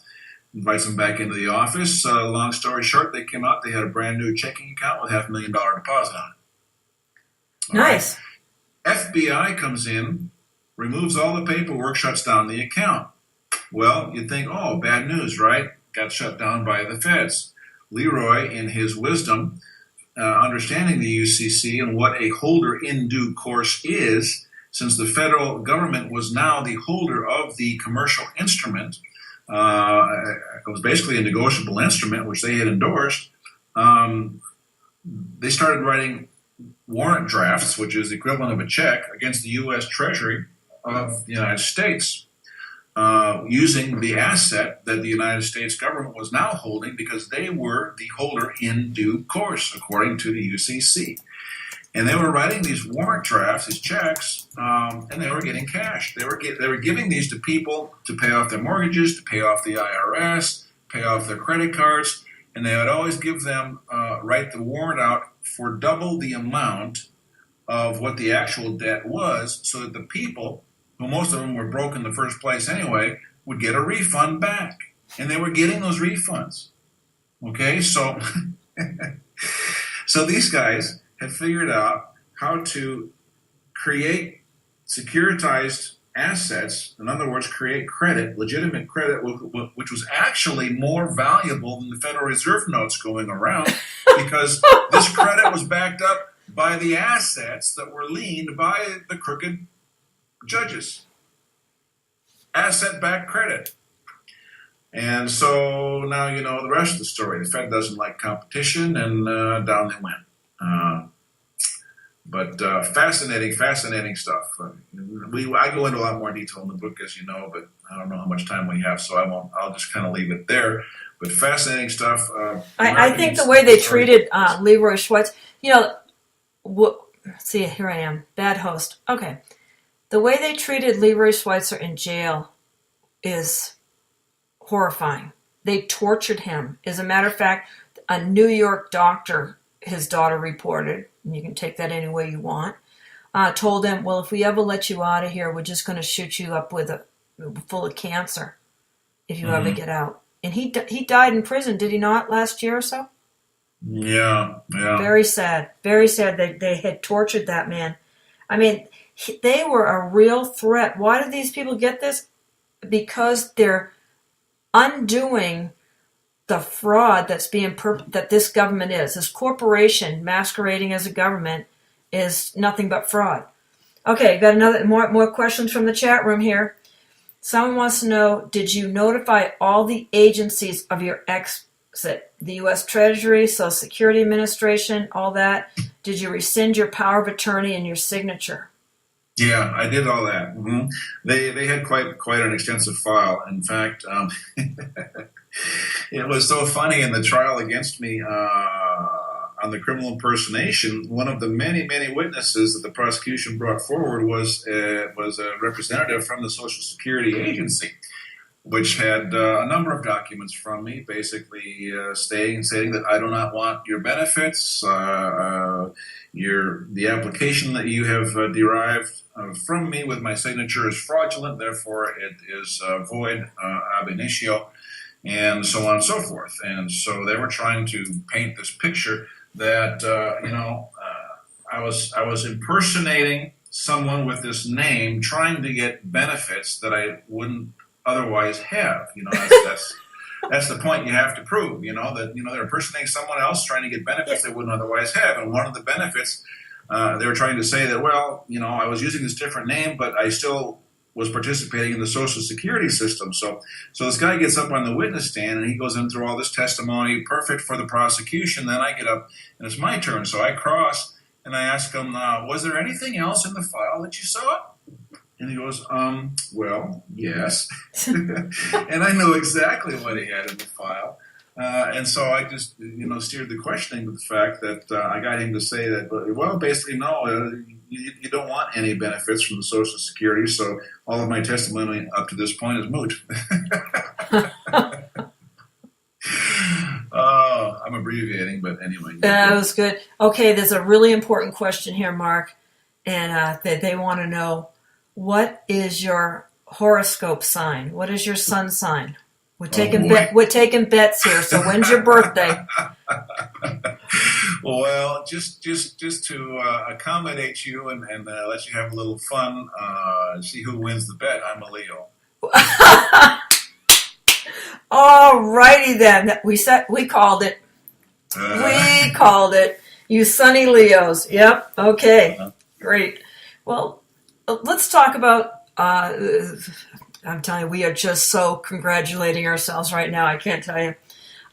invites them back into the office. Long story short, they came out. They had a brand new checking account with $500,000 deposit on it. Nice. Right. FBI comes in, removes all the paperwork, shuts down the account. Well, you'd think, oh, bad news, right? Got shut down by the feds. Leroy, in his wisdom, understanding the UCC and what a holder in due course is, since the federal government was now the holder of the commercial instrument, it was basically a negotiable instrument, which they had endorsed, they started writing warrant drafts, which is the equivalent of a check, against the U.S. Treasury of the United States. Using the asset that the United States government was now holding because they were the holder in due course, according to the UCC. And they were writing these warrant drafts, these checks, and they were getting cash. They were giving these to people to pay off their mortgages, to pay off the IRS, pay off their credit cards, and they would always give them, write the warrant out for double the amount of what the actual debt was so that the people, who most of them were broke in the first place anyway, would get a refund back. And they were getting those refunds. Okay, so so these guys had figured out how to create securitized assets, in other words, create credit, legitimate credit, which was actually more valuable than the Federal Reserve notes going around, because this credit was backed up by the assets that were liened by the crooked judges. Asset-backed credit. And so now you know the rest of the story. The Fed doesn't like competition, and down they went. But fascinating stuff. I go into a lot more detail in the book, as you know, but I don't know how much time we have, so I won't. I'll just kind of leave it there. But fascinating stuff. I think the way they treated Leroy Schwartz, see, here I am, bad host. Okay. The way they treated Leroy Schweitzer in jail is horrifying. They tortured him. As a matter of fact, a New York doctor, his daughter reported, and you can take that any way you want, told him, well, if we ever let you out of here, we're just going to shoot you up full of cancer if you ever get out. And he died in prison, did he not, last year or so? Yeah. Very sad. Very sad that they had tortured that man. I mean, they were a real threat. Why did these people get this? Because they're undoing the fraud that this government is. This corporation masquerading as a government is nothing but fraud. Okay, got more questions from the chat room here. Someone wants to know, did you notify all the agencies of your exit? The U.S. Treasury, Social Security Administration, all that? Did you rescind your power of attorney and your signature? Yeah, I did all that. Mm-hmm. They had quite an extensive file. In fact, it was so funny in the trial against me on the criminal impersonation. One of the many witnesses that the prosecution brought forward was a representative from the Social Security Agency, which had a number of documents from me, basically stating that I do not want your benefits. The application that you have derived from me with my signature is fraudulent, therefore it is void ab initio, and so on and so forth. And so they were trying to paint this picture that I was impersonating someone with this name, trying to get benefits that I wouldn't otherwise have. That's the point you have to prove. That they're impersonating someone else, trying to get benefits they wouldn't otherwise have. And one of the benefits, they were trying to say that, I was using this different name, but I still was participating in the Social Security system. So this guy gets up on the witness stand and he goes in through all this testimony, perfect for the prosecution. Then I get up and it's my turn. So I cross and I ask him, was there anything else in the file that you saw? And he goes, well, yes. And I knew exactly what he had in the file. And so I just, steered the questioning with the fact that I got him to say that, well, basically, no, you don't want any benefits from the Social Security, so all of my testimony up to this point is moot. Oh, I'm abbreviating, but anyway. That was good. Okay, there's a really important question here, Mark, and they want to know, what is your horoscope sign? What is your sun sign? We're taking bets here. So when's your birthday? Well, just to accommodate you and let you have a little fun, see who wins the bet. I'm a Leo. All righty then. We called it. We called it. You sunny Leos. Yep. Okay. Great. Well, let's talk about. I'm telling you, we are just so congratulating ourselves right now. I can't tell you.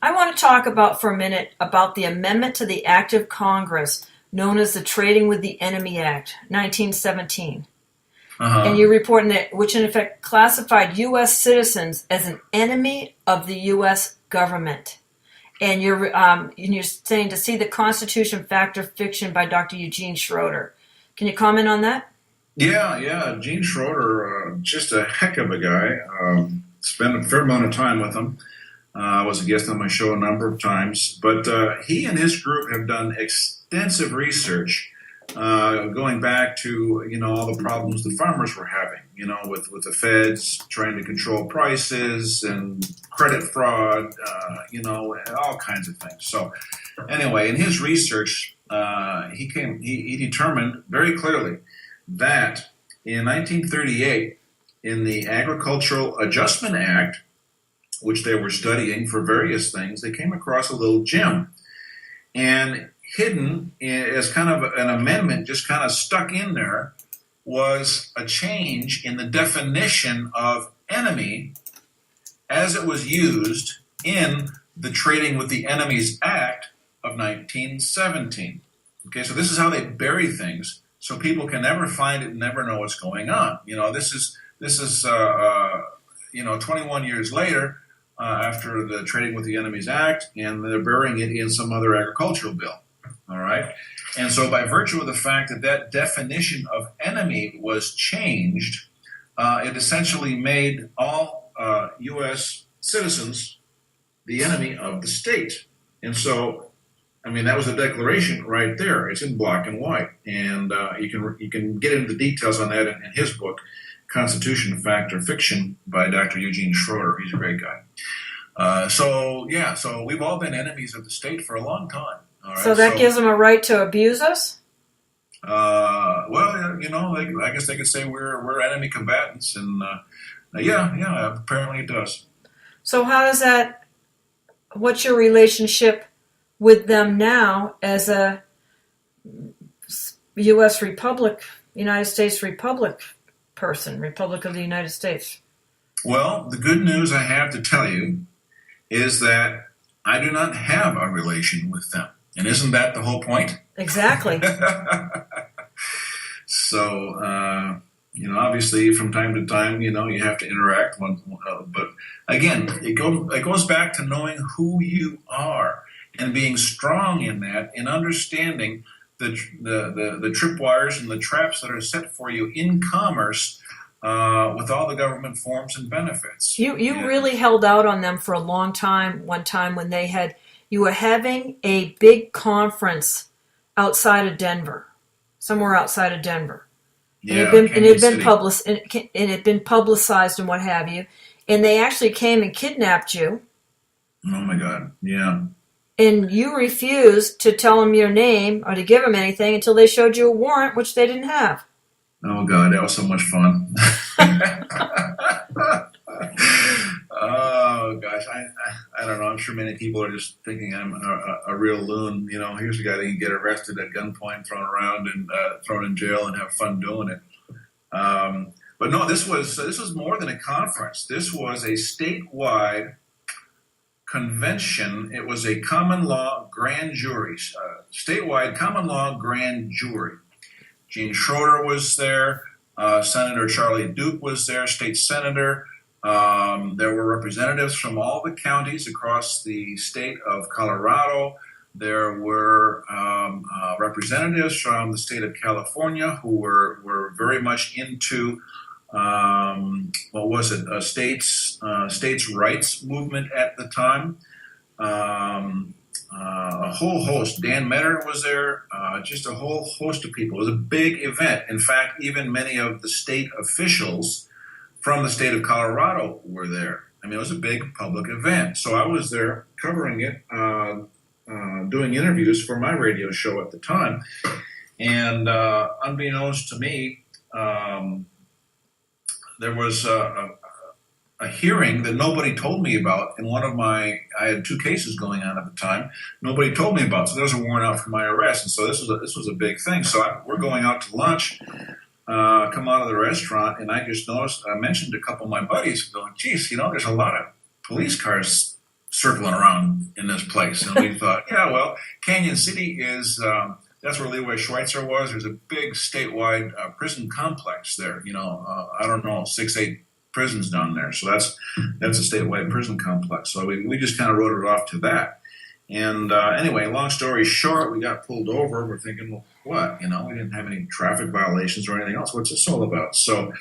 I want to talk for a minute about the amendment to the Act of Congress known as the Trading with the Enemy Act, 1917. And you're reporting that, which in effect classified U.S. citizens as an enemy of the U.S. government. And you're saying to see the Constitution, Fact or Fiction by Dr. Eugene Schroeder. Can you comment on that? Yeah. Gene Schroeder, just a heck of a guy. Spent a fair amount of time with him. Was a guest on my show a number of times. But he and his group have done extensive research going back to, all the problems the farmers were having, with the feds trying to control prices and credit fraud, all kinds of things. So anyway, in his research, he determined very clearly that in 1938, in the Agricultural Adjustment Act, which they were studying for various things, they came across a little gem. And hidden as kind of an amendment, just kind of stuck in there, was a change in the definition of enemy as it was used in the Trading with the Enemies Act of 1917. Okay, so this is how they bury things, so people can never find it and never know what's going on. This is 21 years later after the Trading with the Enemies Act, and they're burying it in some other agricultural bill. All right, and so by virtue of the fact that that definition of enemy was changed, it essentially made all U.S. citizens the enemy of the state. And so, I mean, that was a declaration right there. It's in black and white, and you can get into the details on that in his book, Constitution, Fact or Fiction, by Dr. Eugene Schroeder. He's a great guy. So we've all been enemies of the state for a long time. All right, so that gives them a right to abuse us? Well, I guess they could say we're enemy combatants, and apparently it does. So how does that? What's your relationship with them now as a U.S. Republic, United States Republic person, Republic of the United States? Well, the good news I have to tell you is that I do not have a relation with them. And isn't that the whole point? Exactly. So, obviously from time to time, you have to interact. But again, it goes back to knowing who you are and being strong in that and understanding the tripwires and the traps that are set for you in commerce with all the government forms and benefits. You really held out on them for a long time. One time when you were having a big conference outside of Denver, somewhere outside of Denver. Yeah, and it had been publicized and what have you. And they actually came and kidnapped you. Oh my God, yeah. And you refused to tell them your name or to give them anything until they showed you a warrant, which they didn't have. Oh God, that was so much fun. Oh gosh, I don't know. I'm sure many people are just thinking I'm a real loon. Here's a guy that can get arrested at gunpoint, thrown around, and thrown in jail, and have fun doing it. But no, this was more than a conference. This was a statewide convention. It was a common law grand jury, statewide common law grand jury. Gene Schroeder was there. Senator Charlie Duke was there, state senator. There were representatives from all the counties across the state of Colorado. There were representatives from the state of California who were very much into a states' rights movement at the time. A whole host. Dan Metter was there. Just a whole host of people. It was a big event. In fact, even many of the state officials from the state of Colorado were there. I mean, it was a big public event. So I was there covering it, doing interviews for my radio show at the time. And unbeknownst to me, there was a hearing that nobody told me about in I had two cases going on at the time. Nobody told me about, so there was a warrant out for my arrest. And so this was a big thing. So we're going out to lunch, come out of the restaurant, and I just noticed, I mentioned to a couple of my buddies, going, geez, there's a lot of police cars circling around in this place. And we thought, yeah, well, Canyon City is, that's where Leroy Schweitzer was. There's a big statewide prison complex there. I don't know, 6-8 prisons down there. So that's a statewide prison complex. So we just kind of wrote it off to that. And anyway, long story short, we got pulled over. We're thinking, well, what? We didn't have any traffic violations or anything else. What's this all about? So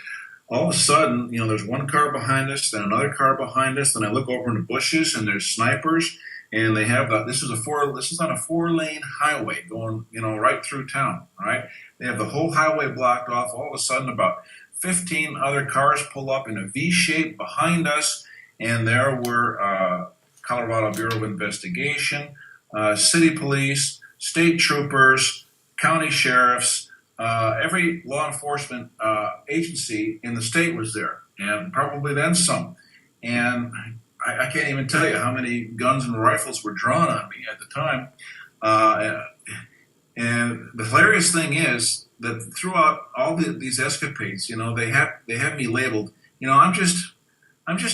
all of a sudden, there's one car behind us, then another car behind us. Then I look over in the bushes, and there's snipers. And they have this is on a 4-lane highway going, right through town. All right. They have the whole highway blocked off. All of a sudden, about 15 other cars pull up in a V shape behind us, and there were Colorado Bureau of Investigation, city police, state troopers, county sheriffs, every law enforcement agency in the state was there, and probably then some. And I can't even tell you how many guns and rifles were drawn on me at the time. And the hilarious thing is that throughout all these escapades, they have me labeled. I'm just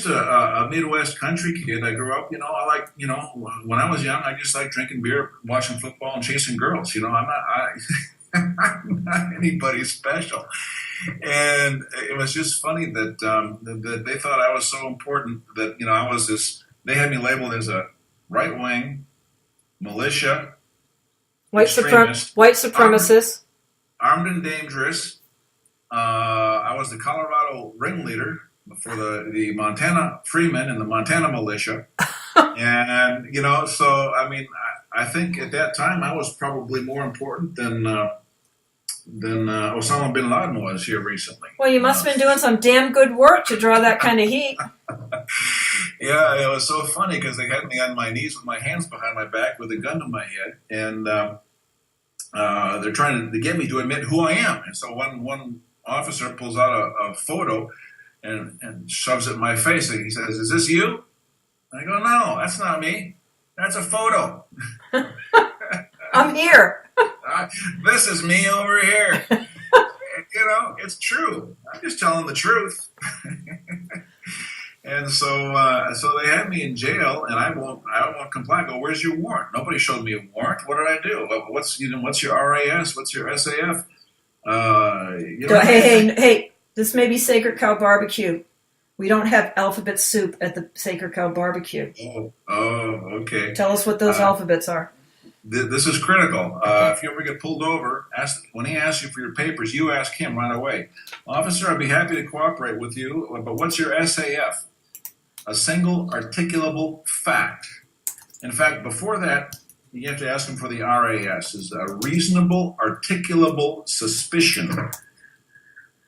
a Midwest country kid. I grew up, I like, when I was young, I just liked drinking beer, watching football, and chasing girls. I'm not anybody special. And it was just funny that that they thought I was so important that, I was this, they had me labeled as a right-wing militia, white supremacist, armed and dangerous. I was the Colorado ringleader for the Montana Freeman and the Montana militia. And, so, I think at that time I was probably more important than Osama bin Laden was here recently. Well, you must have been doing some damn good work to draw that kind of heat. Yeah, it was so funny because they had me on my knees with my hands behind my back with a gun to my head, and they're trying to get me to admit who I am. And so one officer pulls out a photo and shoves it in my face, and he says, "Is this you?" I go, "No, that's not me. That's a photo." I'm here. This is me over here. It's true. I'm just telling the truth. And so they had me in jail, and I won't comply. I go, "Where's your warrant?" Nobody showed me a warrant. What did I do? What's your RAS? What's your SAF? Hey, this may be Sacred Cow Barbecue. We don't have alphabet soup at the Sacred Cow Barbecue. Oh, okay. Tell us what those alphabets are. This is critical. If you ever get pulled over, when he asks you for your papers, you ask him right away. "Officer, I'd be happy to cooperate with you, but what's your SAF? A single articulable fact." In fact, before that, you have to ask him for the RAS, is a reasonable articulable suspicion.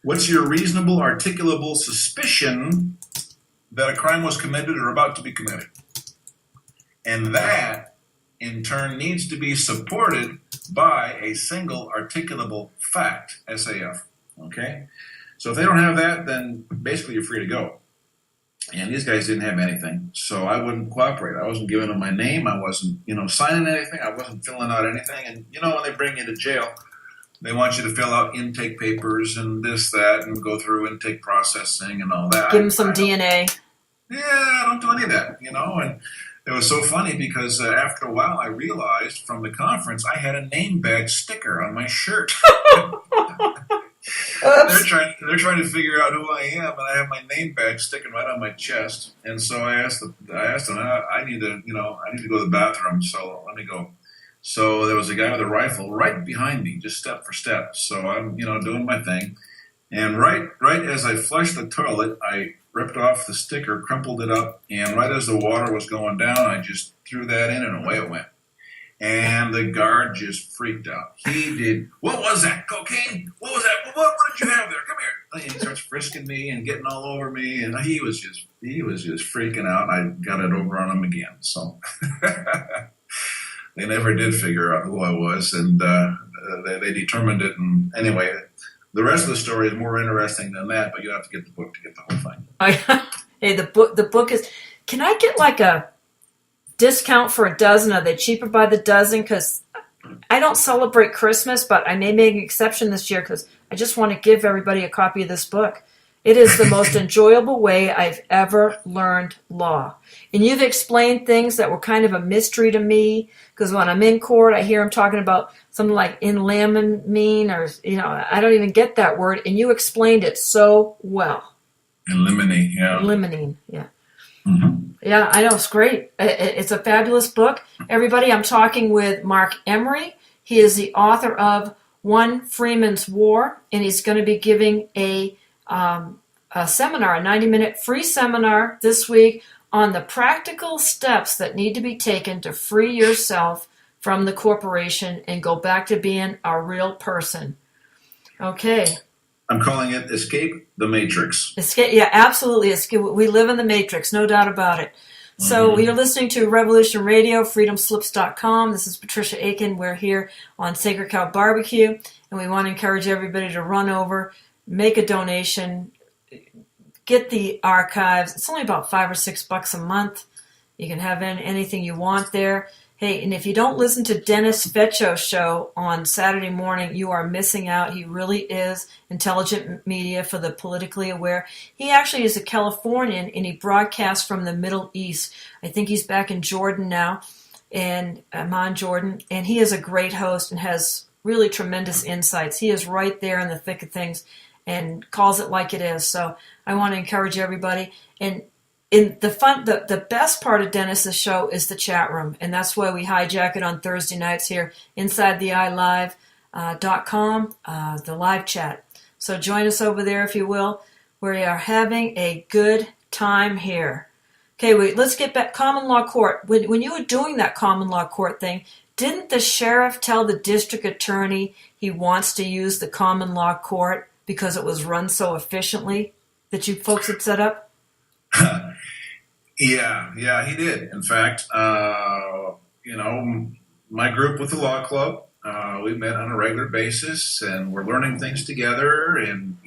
What's your reasonable articulable suspicion that a crime was committed or about to be committed? And that, in turn, needs to be supported by a single articulable fact, SAF. Okay? So if they don't have that, then basically you're free to go. And these guys didn't have anything, so I wouldn't cooperate. I wasn't giving them my name. I wasn't, signing anything. I wasn't filling out anything. And, when they bring you to jail, they want you to fill out intake papers and this, that, and go through intake processing and all that. Give them some DNA. Yeah, I don't do any of that, And it was so funny because after a while I realized from the conference I had a name badge sticker on my shirt. They're trying to figure out who I am, and I have my name badge sticking right on my chest. And so I asked them, I need to go to the bathroom, so let me go. So there was a guy with a rifle right behind me, just step for step. So I'm, doing my thing. And right as I flushed the toilet, I ripped off the sticker, crumpled it up, and right as the water was going down, I just threw that in, and away it went. And the guard just freaked out. He did. "What was that? Cocaine? What was that? What did you have there? Come here!" And he starts frisking me and getting all over me, and he was just freaking out. I got it over on him again. So they never did figure out who I was, and they determined it. And anyway, the rest of the story is more interesting than that. But you have to get the book to get the whole thing. Hey, the book is. Can I get like a discount for a dozen? Are they cheaper by the dozen? Because I don't celebrate Christmas, but I may make an exception this year because I just want to give everybody a copy of this book. It is the most enjoyable way I've ever learned law. And you've explained things that were kind of a mystery to me, because when I'm in court, I hear them talking about something like in limine, or, I don't even get that word. And you explained it so well. In limine, yeah. Limine, yeah. Mm-hmm. Yeah, I know. It's great. It's a fabulous book. Everybody, I'm talking with Mark Emery. He is the author of One Freeman's War, and he's going to be giving a seminar, a 90-minute free seminar this week on the practical steps that need to be taken to free yourself from the corporation and go back to being a real person. Okay. I'm calling it Escape the Matrix. Escape, yeah, absolutely. We live in the Matrix, no doubt about it. So you're listening to Revolution Radio, freedomslips.com. This is Patricia Aiken. We're here on Sacred Cow Barbecue, and we want to encourage everybody to run over, make a donation, get the archives. It's only about $5 or $6 a month. You can have anything you want there. Hey, and if you don't listen to Dennis Fecio's show on Saturday morning, you are missing out. He really is intelligent media for the politically aware. He actually is a Californian, and he broadcasts from the Middle East. I think he's back in Jordan now, and Amman, Jordan. And he is a great host and has really tremendous insights. He is right there in the thick of things and calls it like it is. So I want to encourage everybody. And in the best part of Dennis's show is the chat room, and that's why we hijack it on Thursday nights here inside the iLive.com, the live chat. So join us over there if you will. We are having a good time here. Okay, let's get back. Common law court. When you were doing that common law court thing, didn't the sheriff tell the district attorney he wants to use the common law court because it was run so efficiently that you folks had set up? Yeah, he did. In fact, my group with the law club, we met on a regular basis, and we're learning things together, and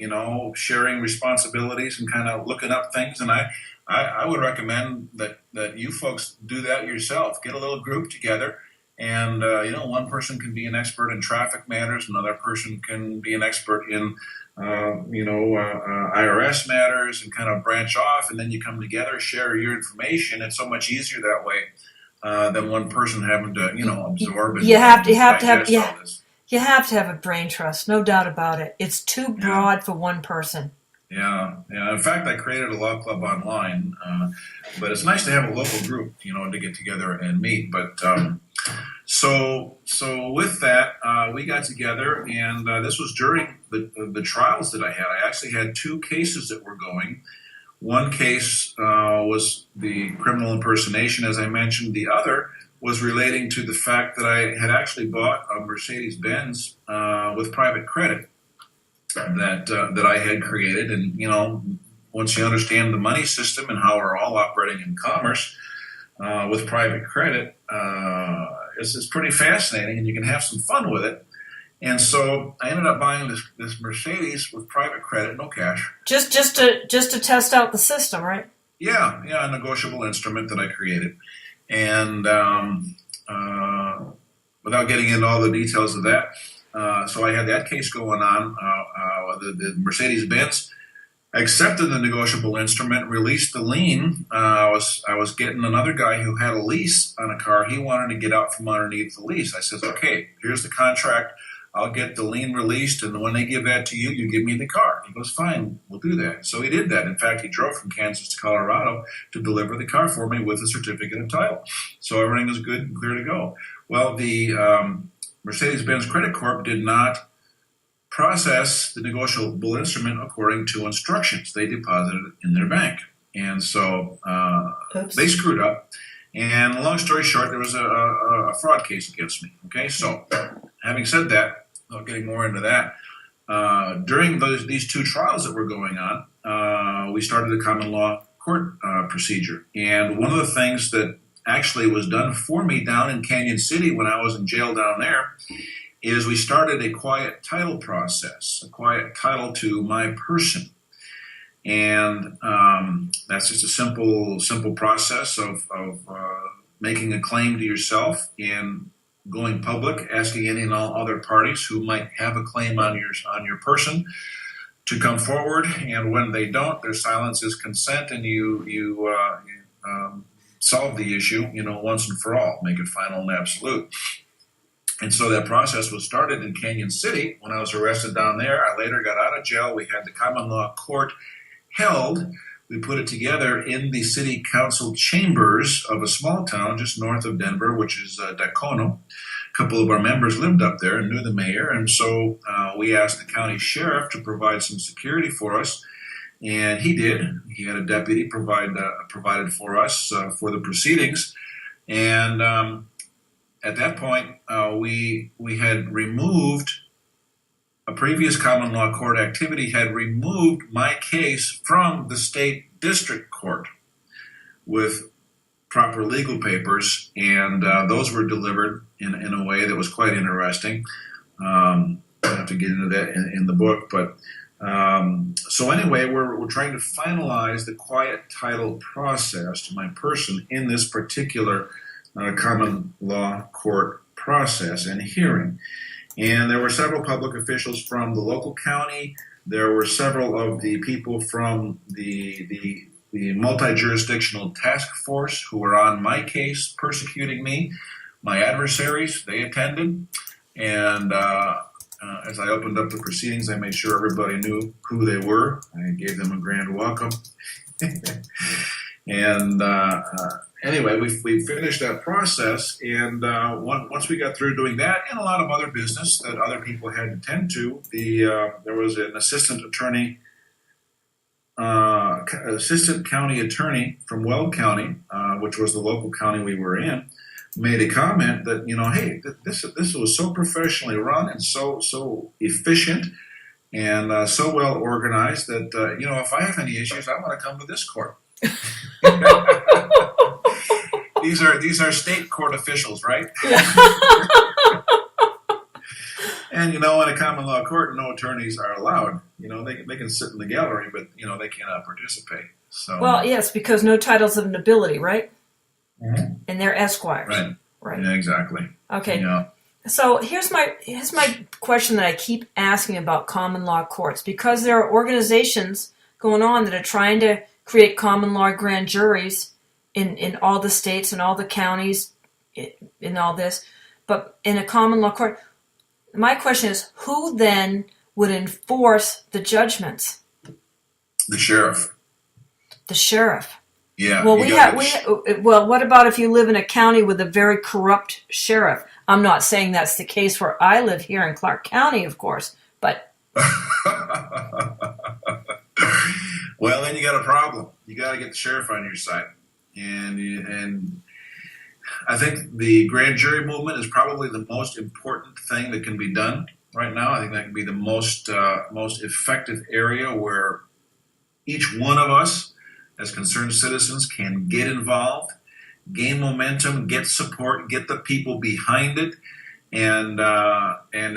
sharing responsibilities and kind of looking up things. And I would recommend that you folks do that yourself. Get a little group together, and one person can be an expert in traffic matters, another person can be an expert in IRS matters, and kind of branch off, and then you come together, share your information. It's so much easier that way than one person having to, absorb it. You have to have a brain trust, no doubt about it. It's too broad for one person. Yeah. In fact, I created a law club online, but it's nice to have a local group, to get together and meet. But so with that, we got together, and this was during the trials that I had. I actually had two cases that were going. One case was the criminal impersonation, as I mentioned. The other was relating to the fact that I had actually bought a Mercedes-Benz with private credit that I had created. And, once you understand the money system and how we're all operating in commerce with private credit, it's pretty fascinating, and you can have some fun with it. And so I ended up buying this Mercedes with private credit, no cash. Just to test out the system, right? Yeah, a negotiable instrument that I created. And without getting into all the details of that, so I had that case going on. The Mercedes-Benz accepted the negotiable instrument, released the lien. I was getting another guy who had a lease on a car. He wanted to get out from underneath the lease. I said, okay, here's the contract. I'll get the lien released, and when they give that to you, you give me the car. He goes, fine, we'll do that. So he did that. In fact, he drove from Kansas to Colorado to deliver the car for me with a certificate of title. So everything was good and clear to go. Well, the Mercedes-Benz Credit Corp did not process the negotiable instrument according to instructions. They deposited it in their bank. And so they screwed up. And long story short, there was a fraud case against me. Okay, so having said that, without getting more into that, during these two trials that were going on, we started a common law court procedure. And one of the things that actually was done for me down in Canyon City when I was in jail down there is we started a quiet title process, a quiet title to my person. And that's just a simple process of making a claim to yourself and going public, asking any and all other parties who might have a claim on your person to come forward. And when they don't, their silence is consent, and you solve the issue, once and for all, make it final and absolute. And so that process was started in Canyon City. When I was arrested down there, I later got out of jail. We had the common law court held. We put it together in the city council chambers of a small town just north of Denver, which is Dacono. A couple of our members lived up there and knew the mayor. And so we asked the county sheriff to provide some security for us. And he did. He had a deputy provided for us for the proceedings. And at that point, we had removed a previous common law court activity, had removed my case from the state district court with proper legal papers, and those were delivered in a way that was quite interesting. I don't have to get into that in the book, but so anyway, we're trying to finalize the quiet title process to my person in this particular common law court process and hearing. And there were several public officials from the local county. There were several of the people from the multi-jurisdictional task force who were on my case persecuting me. My adversaries, they attended. And as I opened up the proceedings, I made sure everybody knew who they were. I gave them a grand welcome. And anyway, we finished that process, and once we got through doing that, and a lot of other business that other people had to tend to, there was an assistant county attorney from Weld County, which was the local county we were in, made a comment that, hey, this was so professionally run and so efficient and so well organized that if I have any issues, I want to come to this court. These are state court officials, right? And in a common law court, no attorneys are allowed. They can sit in the gallery, but they cannot participate. So well, yes, because no titles of nobility, right? Mm-hmm. And they're esquires. Right. Yeah, exactly. Okay. Yeah. So here's my question that I keep asking about common law courts, because there are organizations going on that are trying to create common law grand juries in all the states and all the counties in all this, but in a common law court, my question is, who then would enforce the judgments? The sheriff. The sheriff. Yeah. Well, what about if you live in a county with a very corrupt sheriff? I'm not saying that's the case where I live here in Clark County, of course, but. Well, then you got a problem. You got to get the sheriff on your side, and I think the grand jury movement is probably the most important thing that can be done right now. I think that can be the most effective area where each one of us, as concerned citizens, can get involved, gain momentum, get support, get the people behind it, and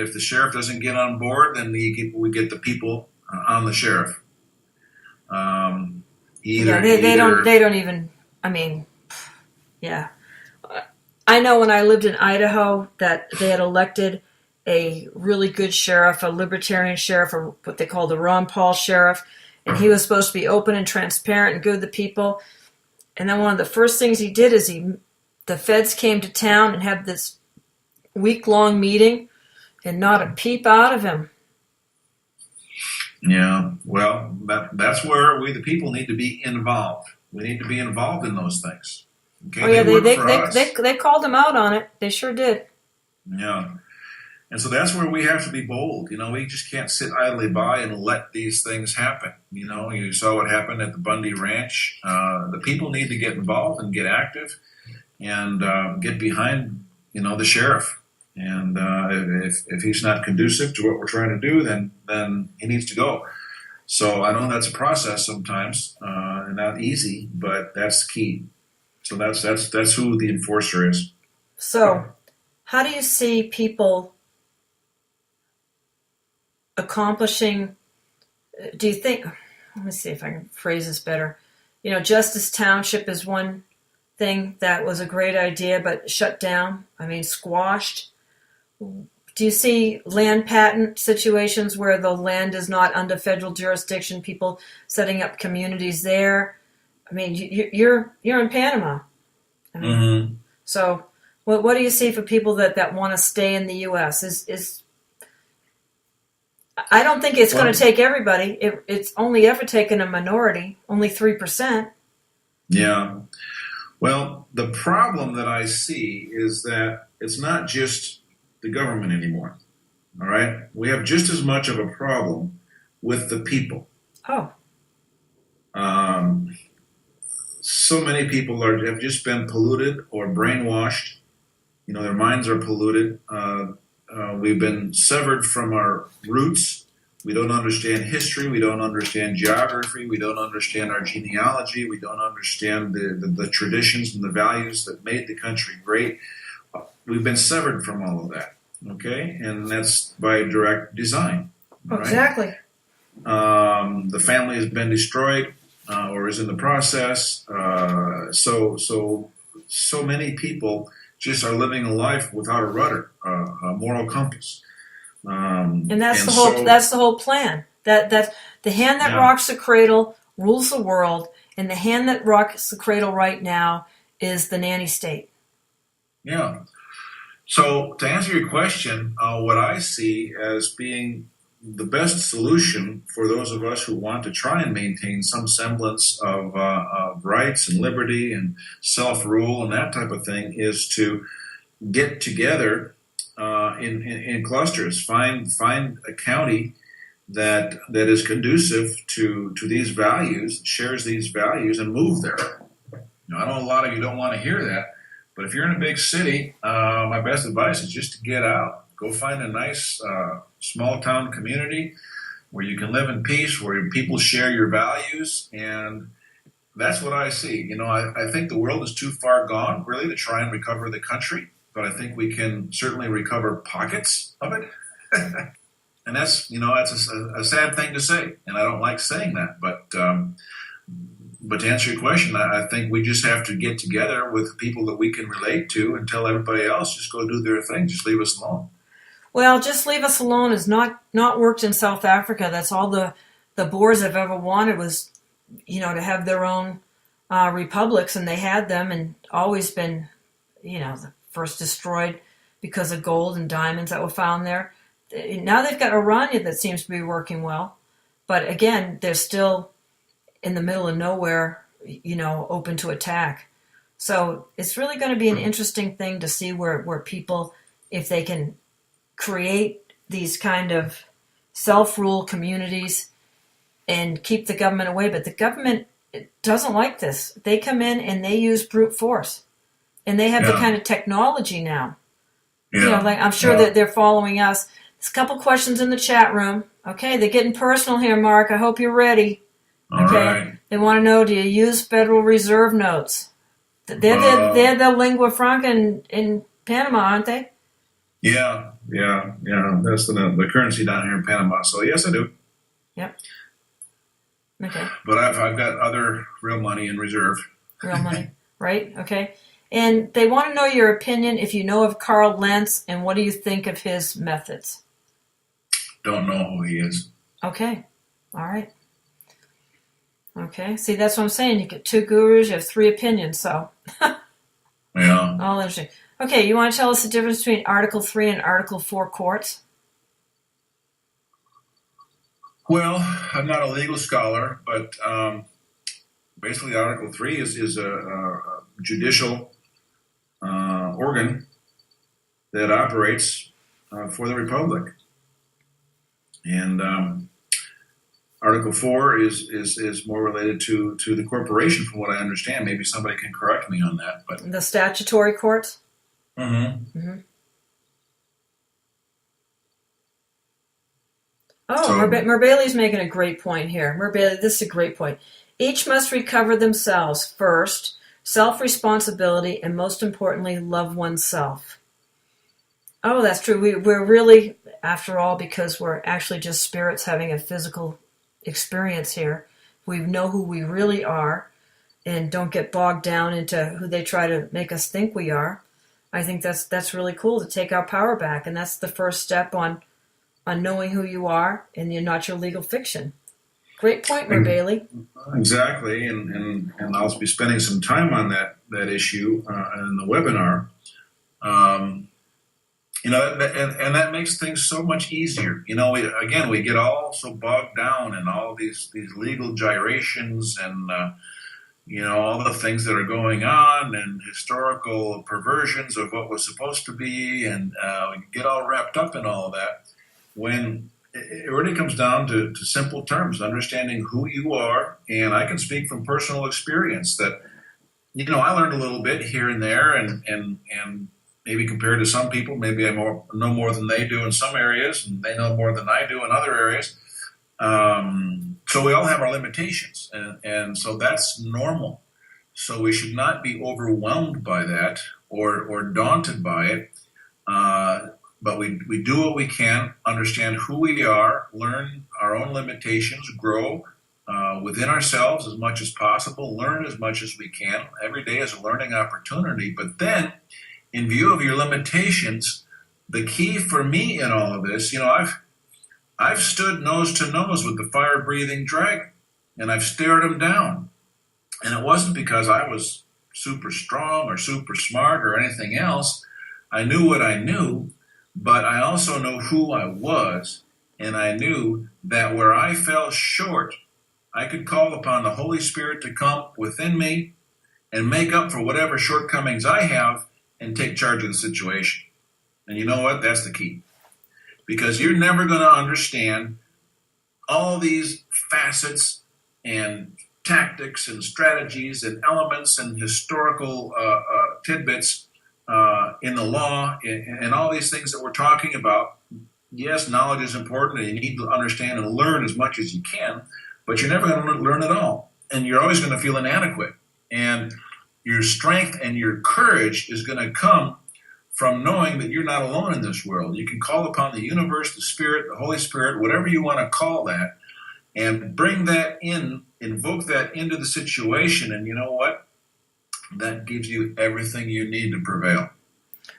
if the sheriff doesn't get on board, then we get the people on the sheriff. They don't even. I mean, yeah. I know when I lived in Idaho that they had elected a really good sheriff, a libertarian sheriff, or what they call the Ron Paul sheriff, and he was supposed to be open and transparent and good to the people. And then one of the first things he did is the feds came to town and had this week-long meeting, and not a peep out of him. Yeah, well, that's where we, the people, need to be involved. We need to be involved in those things. Okay? Oh yeah, they called him out on it. They sure did. Yeah, and so that's where we have to be bold. We just can't sit idly by and let these things happen. You saw what happened at the Bundy Ranch. The people need to get involved and get active, and get behind the sheriff. And if he's not conducive to what we're trying to do, then he needs to go. So I know that's a process sometimes, and not easy, but that's key. So that's who the enforcer is. So, how do you see people accomplishing? Do you think? Let me see if I can phrase this better. Justice Township is one thing that was a great idea, but shut down. Squashed. Do you see land patent situations where the land is not under federal jurisdiction, people setting up communities there? You're in Panama. Mm-hmm. So what do you see for people that want to stay in the U.S.? Is I don't think it's going to take everybody. It's only ever taken a minority, only 3%. Yeah. Well, the problem that I see is that it's not just the government anymore. All right? We have just as much of a problem with the people. Oh. So many people have just been polluted or brainwashed. Their minds are polluted. We've been severed from our roots. We don't understand history. We don't understand geography. We don't understand our genealogy. We don't understand the traditions and the values that made the country great. We've been severed from all of that, okay? And that's by direct design. Right? Exactly. The family has been destroyed or is in the process. So many people just are living a life without a rudder, a moral compass. And that's the whole plan. That the hand that rocks the cradle rules the world, and the hand that rocks the cradle right now is the nanny state. Yeah. So to answer your question, what I see as being the best solution for those of us who want to try and maintain some semblance of rights and liberty and self-rule and that type of thing is to get together in clusters. Find a county that is conducive to these values, shares these values, and move there. I know a lot of you don't want to hear that, but if you're in a big city, my best advice is just to get out. Go find a nice small town community where you can live in peace, where people share your values, and that's what I see. I think the world is too far gone, really, to try and recover the country, but I think we can certainly recover pockets of it. And that's a sad thing to say, and I don't like saying that, but to answer your question, I think we just have to get together with people that we can relate to and tell everybody else, just go do their thing, just leave us alone. Well, just leave us alone has not worked in South Africa. That's all the Boers have ever wanted was, to have their own republics, and they had them and always been, first destroyed because of gold and diamonds that were found there. Now they've got Oranje that seems to be working well. But again, they're still in the middle of nowhere, open to attack. So it's really going to be an interesting thing to see where people, if they can create these kind of self-rule communities and keep the government away. But the government doesn't like this. They come in and they use brute force. And they have the kind of technology now. Yeah. I'm sure that they're following us. There's a couple questions in the chat room. Okay, they're getting personal here, Mark. I hope you're ready. All right. They want to know, do you use Federal Reserve notes? They're the lingua franca in Panama, aren't they? Yeah. That's the currency down here in Panama. So yes, I do. Yep. Okay. But I've got other real money in reserve. Real money, right? Okay. And they want to know your opinion if you know of Carl Lentz and what do you think of his methods? Don't know who he is. Okay. All right. Okay. See, that's what I'm saying. You get two gurus, you have three opinions, so. Yeah. All interesting. Okay, you want to tell us the difference between Article 3 and Article 4 courts? Well, I'm not a legal scholar, but basically Article 3 is a judicial organ that operates for the Republic. And Article 4 is more related to the corporation, from what I understand. Maybe somebody can correct me on that. But the statutory courts? Mm-hmm. Mm-hmm. Oh, So- Merbailey's making a great point here. Merbailey, this is a great point. Each must recover themselves first, self-responsibility, and most importantly, love oneself. Oh, that's true. We're really, after all, because we're actually just spirits having a physical experience here, we know who we really are and don't get bogged down into who they try to make us think we are. I think that's really cool to take our power back, and that's the first step on knowing who you are, and you're not your legal fiction. Great point, Merbailey. Exactly, and I'll be spending some time on that issue in the webinar. And that makes things so much easier. We get all so bogged down in all these legal gyrations and all the things that are going on and historical perversions of what was supposed to be, and we get all wrapped up in all of that when it really comes down to simple terms, understanding who you are. And I can speak from personal experience that, I learned a little bit here and there, and maybe compared to some people, maybe I know more than they do in some areas, and they know more than I do in other areas. So we all have our limitations, and so that's normal. So we should not be overwhelmed by that or daunted by it. But we do what we can, understand who we are, learn our own limitations, grow within ourselves as much as possible, learn as much as we can. Every day is a learning opportunity. But then, in view of your limitations, the key for me in all of this, I've stood nose to nose with the fire-breathing dragon, and I've stared him down. And it wasn't because I was super strong or super smart or anything else. I knew what I knew, but I also know who I was, and I knew that where I fell short, I could call upon the Holy Spirit to come within me and make up for whatever shortcomings I have and take charge of the situation. And you know what? That's the key. Because you're never going to understand all these facets and tactics and strategies and elements and historical tidbits in the law and all these things that we're talking about. Yes, knowledge is important and you need to understand and learn as much as you can, but you're never going to learn it all. And you're always going to feel inadequate. And your strength and your courage is going to come from knowing that you're not alone in this world. You can call upon the universe, the Spirit, the Holy Spirit, whatever you want to call that, and bring that in, invoke that into the situation. And you know what? That gives you everything you need to prevail.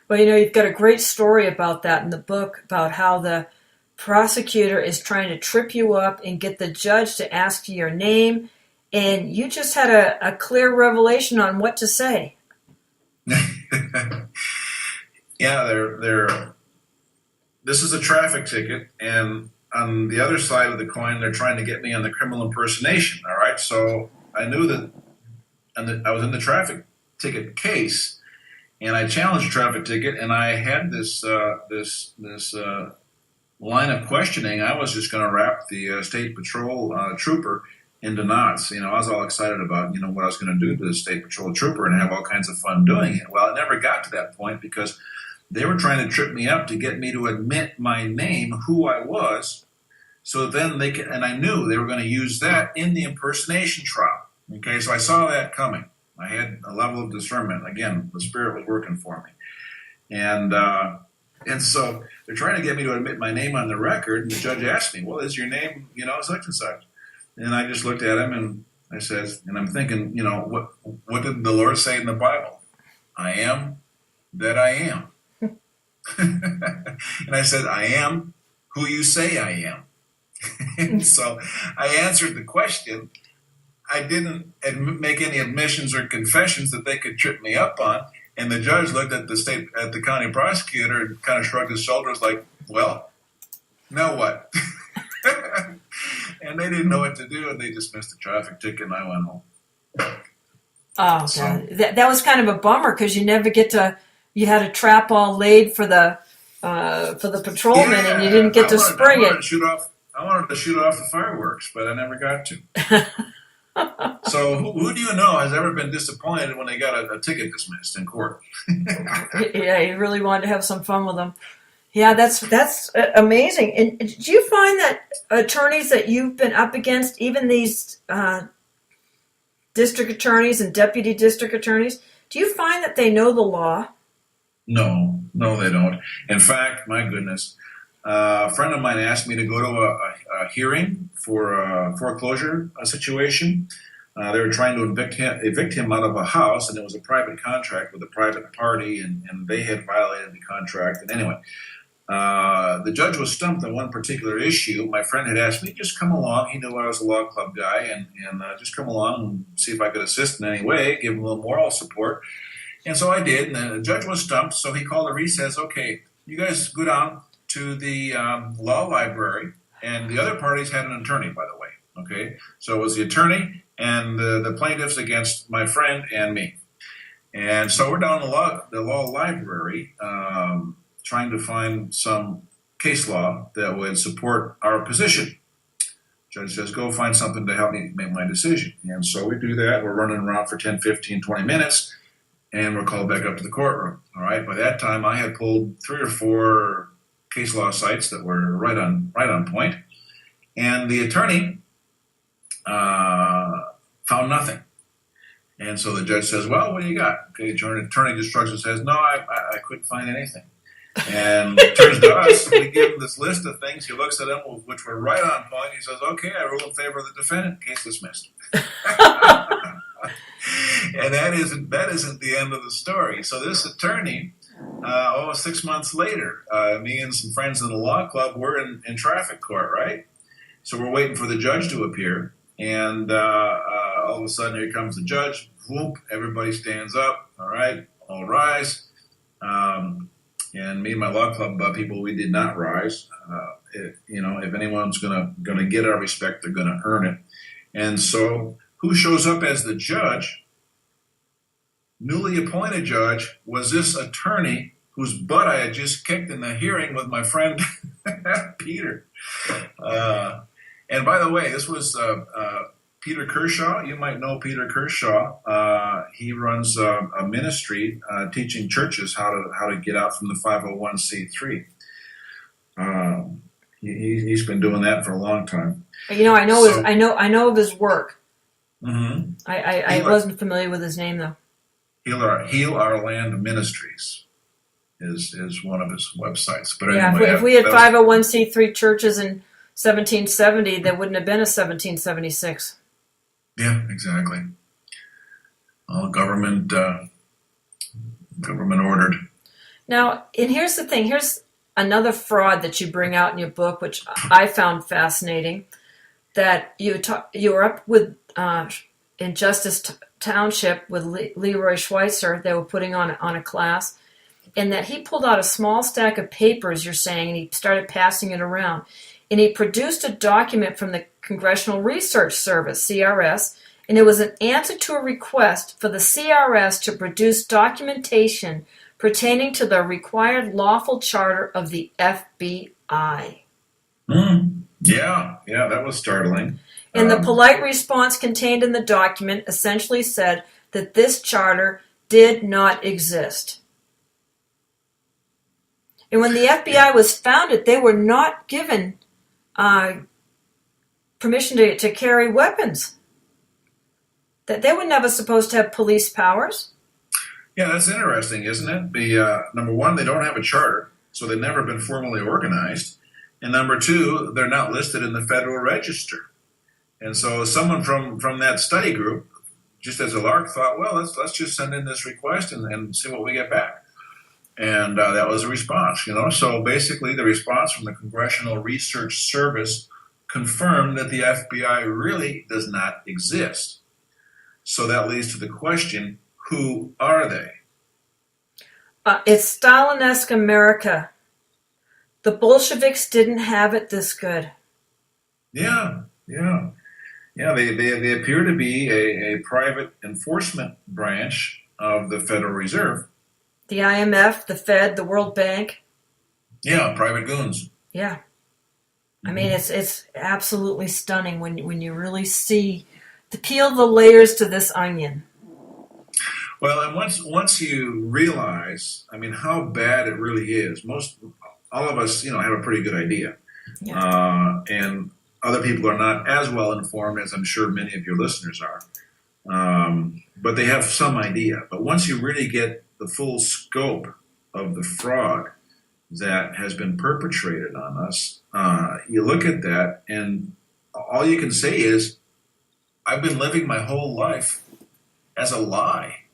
Well, you've got a great story about that in the book, about how the prosecutor is trying to trip you up and get the judge to ask you your name, and you just had a clear revelation on what to say. Yeah, this is a traffic ticket, and on the other side of the coin, they're trying to get me on the criminal impersonation, all right? So I knew that I was in the traffic ticket case, and I challenged the traffic ticket, and I had this line of questioning. I was just going to wrap the state patrol trooper into knots. I was all excited about, what I was going to do to the state patrol trooper and have all kinds of fun doing it. Well, it never got to that point because they were trying to trip me up to get me to admit my name, who I was. So then and I knew they were going to use that in the impersonation trial. Okay, so I saw that coming. I had a level of discernment. Again, the Spirit was working for me. And so they're trying to get me to admit my name on the record. And the judge asked me, well, is your name, such and such? And I just looked at him and I said, and I'm thinking, what did the Lord say in the Bible? I am that I am. And I said, I am who you say I am. And so I answered the question. I didn't make any admissions or confessions that they could trip me up on. And the judge looked at the county prosecutor and kind of shrugged his shoulders like, well, now what? And they didn't know what to do, and they dismissed the traffic ticket, and I went home. Oh, so, that was kind of a bummer because you never get to. You had a trap all laid for the patrolman, and you didn't get to spring it. I wanted to shoot off the fireworks, but I never got to. So who do you know has ever been disappointed when they got a ticket dismissed in court? Yeah, you really wanted to have some fun with them. Yeah, that's amazing. And do you find that attorneys that you've been up against, even these district attorneys and deputy district attorneys, do you find that they know the law? No, they don't. In fact, my goodness, a friend of mine asked me to go to a hearing for a foreclosure situation. They were trying to evict him out of a house, and it was a private contract with a private party, and they had violated the contract. And anyway, the judge was stumped on one particular issue. My friend had asked me, just come along. He knew I was a law club guy, and just come along and see if I could assist in any way, give him a little moral support. And so I did, and the judge was stumped, so he called a recess. Okay, you guys go down to the law library, and the other parties had an attorney, by the way. Okay, so it was the attorney and the plaintiffs against my friend and me. And so we're down the law library trying to find some case law that would support our position. Judge says, go find something to help me make my decision. And so we do that. We're running around for 10, 15, 20 minutes, and we're called back up to the courtroom. All right. By that time, I had pulled 3 or 4 case law sites that were right on point. And the attorney found nothing. And so the judge says, well, what do you got? Okay, the attorney just shrugs and says, no, I couldn't find anything. And it turns to us, we give him this list of things. He looks at them, which were right on point. He says, okay, I rule in favor of the defendant. Case dismissed. And that isn't the end of the story. So this attorney, 6 months later, me and some friends in the law club were in traffic court, right? So we're waiting for the judge to appear. And all of a sudden, here comes the judge. Whoop, everybody stands up. All right, all rise. And me and my law club people, we did not rise. If anyone's gonna get our respect, they're gonna earn it. And so, who shows up as the judge? Newly appointed judge was this attorney whose butt I had just kicked in the hearing with my friend Peter. And by the way, this was Peter Kershaw. You might know Peter Kershaw. He runs a ministry teaching churches how to get out from the 501c3. He's been doing that for a long time. I know of his work. Mm-hmm. I wasn't familiar with his name though. Heal Our Land Ministries is one of his websites. But yeah, anyway, if we had 501c3 churches in 1770, there wouldn't have been a 1776. Yeah, exactly. All government ordered. Now, and here's the thing. Here's another fraud that you bring out in your book, which I found fascinating. That you were up with in Justice Township with Leroy Schweitzer. They were putting on a class, and that he pulled out a small stack of papers. You're saying, and he started passing it around. And he produced a document from the Congressional Research Service, CRS, and it was an answer to a request for the CRS to produce documentation pertaining to the required lawful charter of the FBI. Yeah, that was startling. And the polite response contained in the document essentially said that this charter did not exist. And when the FBI was founded, they were not given permission to carry weapons. That they were never supposed to have police powers. Yeah, that's interesting, isn't it? Number one, they don't have a charter, so they've never been formally organized. And number two, they're not listed in the Federal Register. And so someone from that study group, just as a lark, thought, well, let's just send in this request and see what we get back. And that was a response, So basically the response from the Congressional Research Service confirmed that the FBI really does not exist. So that leads to the question, who are they? It's Stalinesque America. The Bolsheviks didn't have it this good. Yeah. They appear to be a private enforcement branch of the Federal Reserve. The IMF, the Fed, the World Bank. Yeah, private goons. Yeah. I mean, it's absolutely stunning when you really see peel the layers to this onion. Well, and once you realize, how bad it really is, all of us, have a pretty good idea. Yeah. And other people are not as well informed as I'm sure many of your listeners are. But they have some idea. But once you really get the full scope of the fraud that has been perpetrated on us, you look at that and all you can say is, I've been living my whole life as a lie.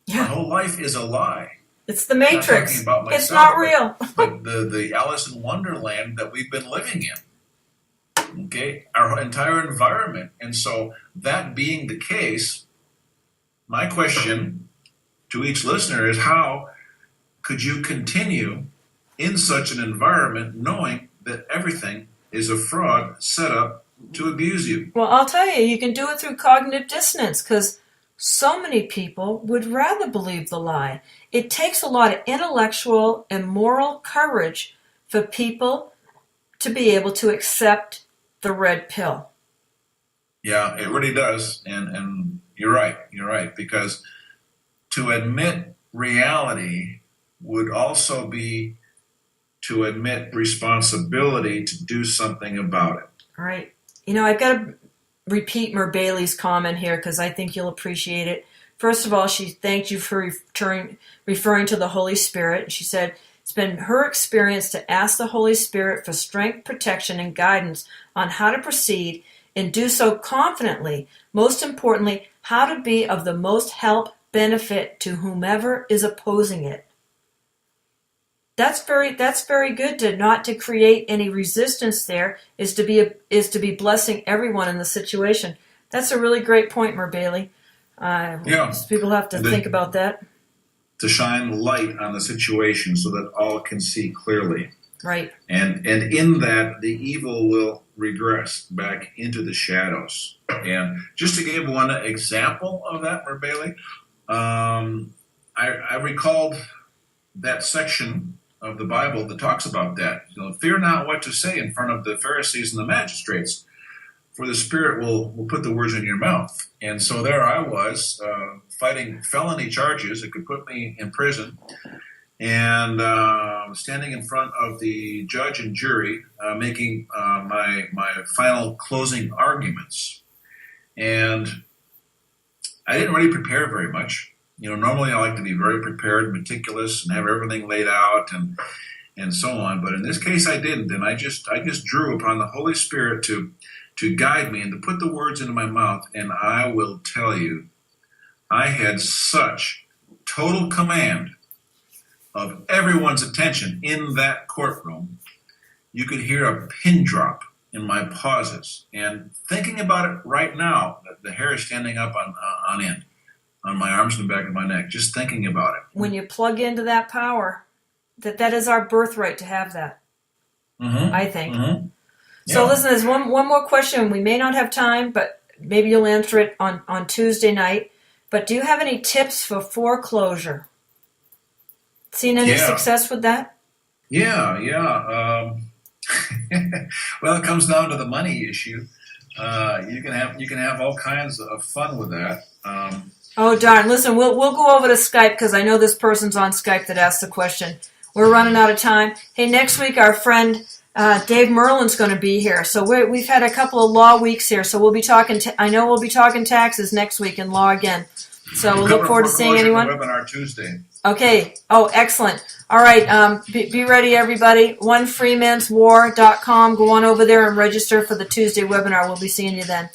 Yeah. My whole life is a lie. It's the Matrix. I'm not talking about myself, it's not real. but the Alice in Wonderland that we've been living in. Okay? Our entire environment. And so that being the case, my question to each listener is, how could you continue in such an environment knowing that everything is a fraud set up to abuse you? Well, I'll tell you, you can do it through cognitive dissonance because so many people would rather believe the lie. It takes a lot of intellectual and moral courage for people to be able to accept the red pill. Yeah, it really does. And you're right, because to admit reality would also be to admit responsibility to do something about it. All right. I've got to repeat Mer Bailey's comment here because I think you'll appreciate it. First of all, she thanked you for referring to the Holy Spirit. She said it's been her experience to ask the Holy Spirit for strength, protection, and guidance on how to proceed and do so confidently. Most importantly, how to be of the most help, benefit to whomever is opposing it. That's very good to not to create any resistance there, is to be blessing everyone in the situation. That's a really great point, Mer Bailey. People have to think about that. To shine light on the situation so that all can see clearly. Right. And in that, the evil will regress back into the shadows. And just to give one example of that, Mer Bailey, I recalled that section of the Bible that talks about that. Fear not what to say in front of the Pharisees and the magistrates, for the Spirit will put the words in your mouth. And so there I was, fighting felony charges that could put me in prison, and standing in front of the judge and jury, making my final closing arguments. And I didn't really prepare very much. Normally I like to be very prepared, meticulous, and have everything laid out and so on. But in this case, I didn't, and I just drew upon the Holy Spirit to guide me and to put the words into my mouth. And I will tell you, I had such total command of everyone's attention in that courtroom. You could hear a pin drop in my pauses. And thinking about it right now, the hair is standing up on end on my arms and the back of my neck, just thinking about it. When you plug into that power, that is our birthright to have that, I think. Mm-hmm. Yeah. So listen, there's one more question. We may not have time, but maybe you'll answer it on Tuesday night. But do you have any tips for foreclosure? Seen any success with that? Yeah. Well, it comes down to the money issue. You can have all kinds of fun with that. Oh darn! Listen, we'll go over to Skype because I know this person's on Skype that asked the question. We're running out of time. Hey, next week our friend Dave Merlin's going to be here. So we've had a couple of law weeks here. So we'll be talking. I know we'll be talking taxes next week and law again. So we'll look forward to seeing anyone. Webinar Tuesday. Okay. Oh, excellent. All right. Be ready, everybody. OneFreemansWar.com. Go on over there and register for the Tuesday webinar. We'll be seeing you then.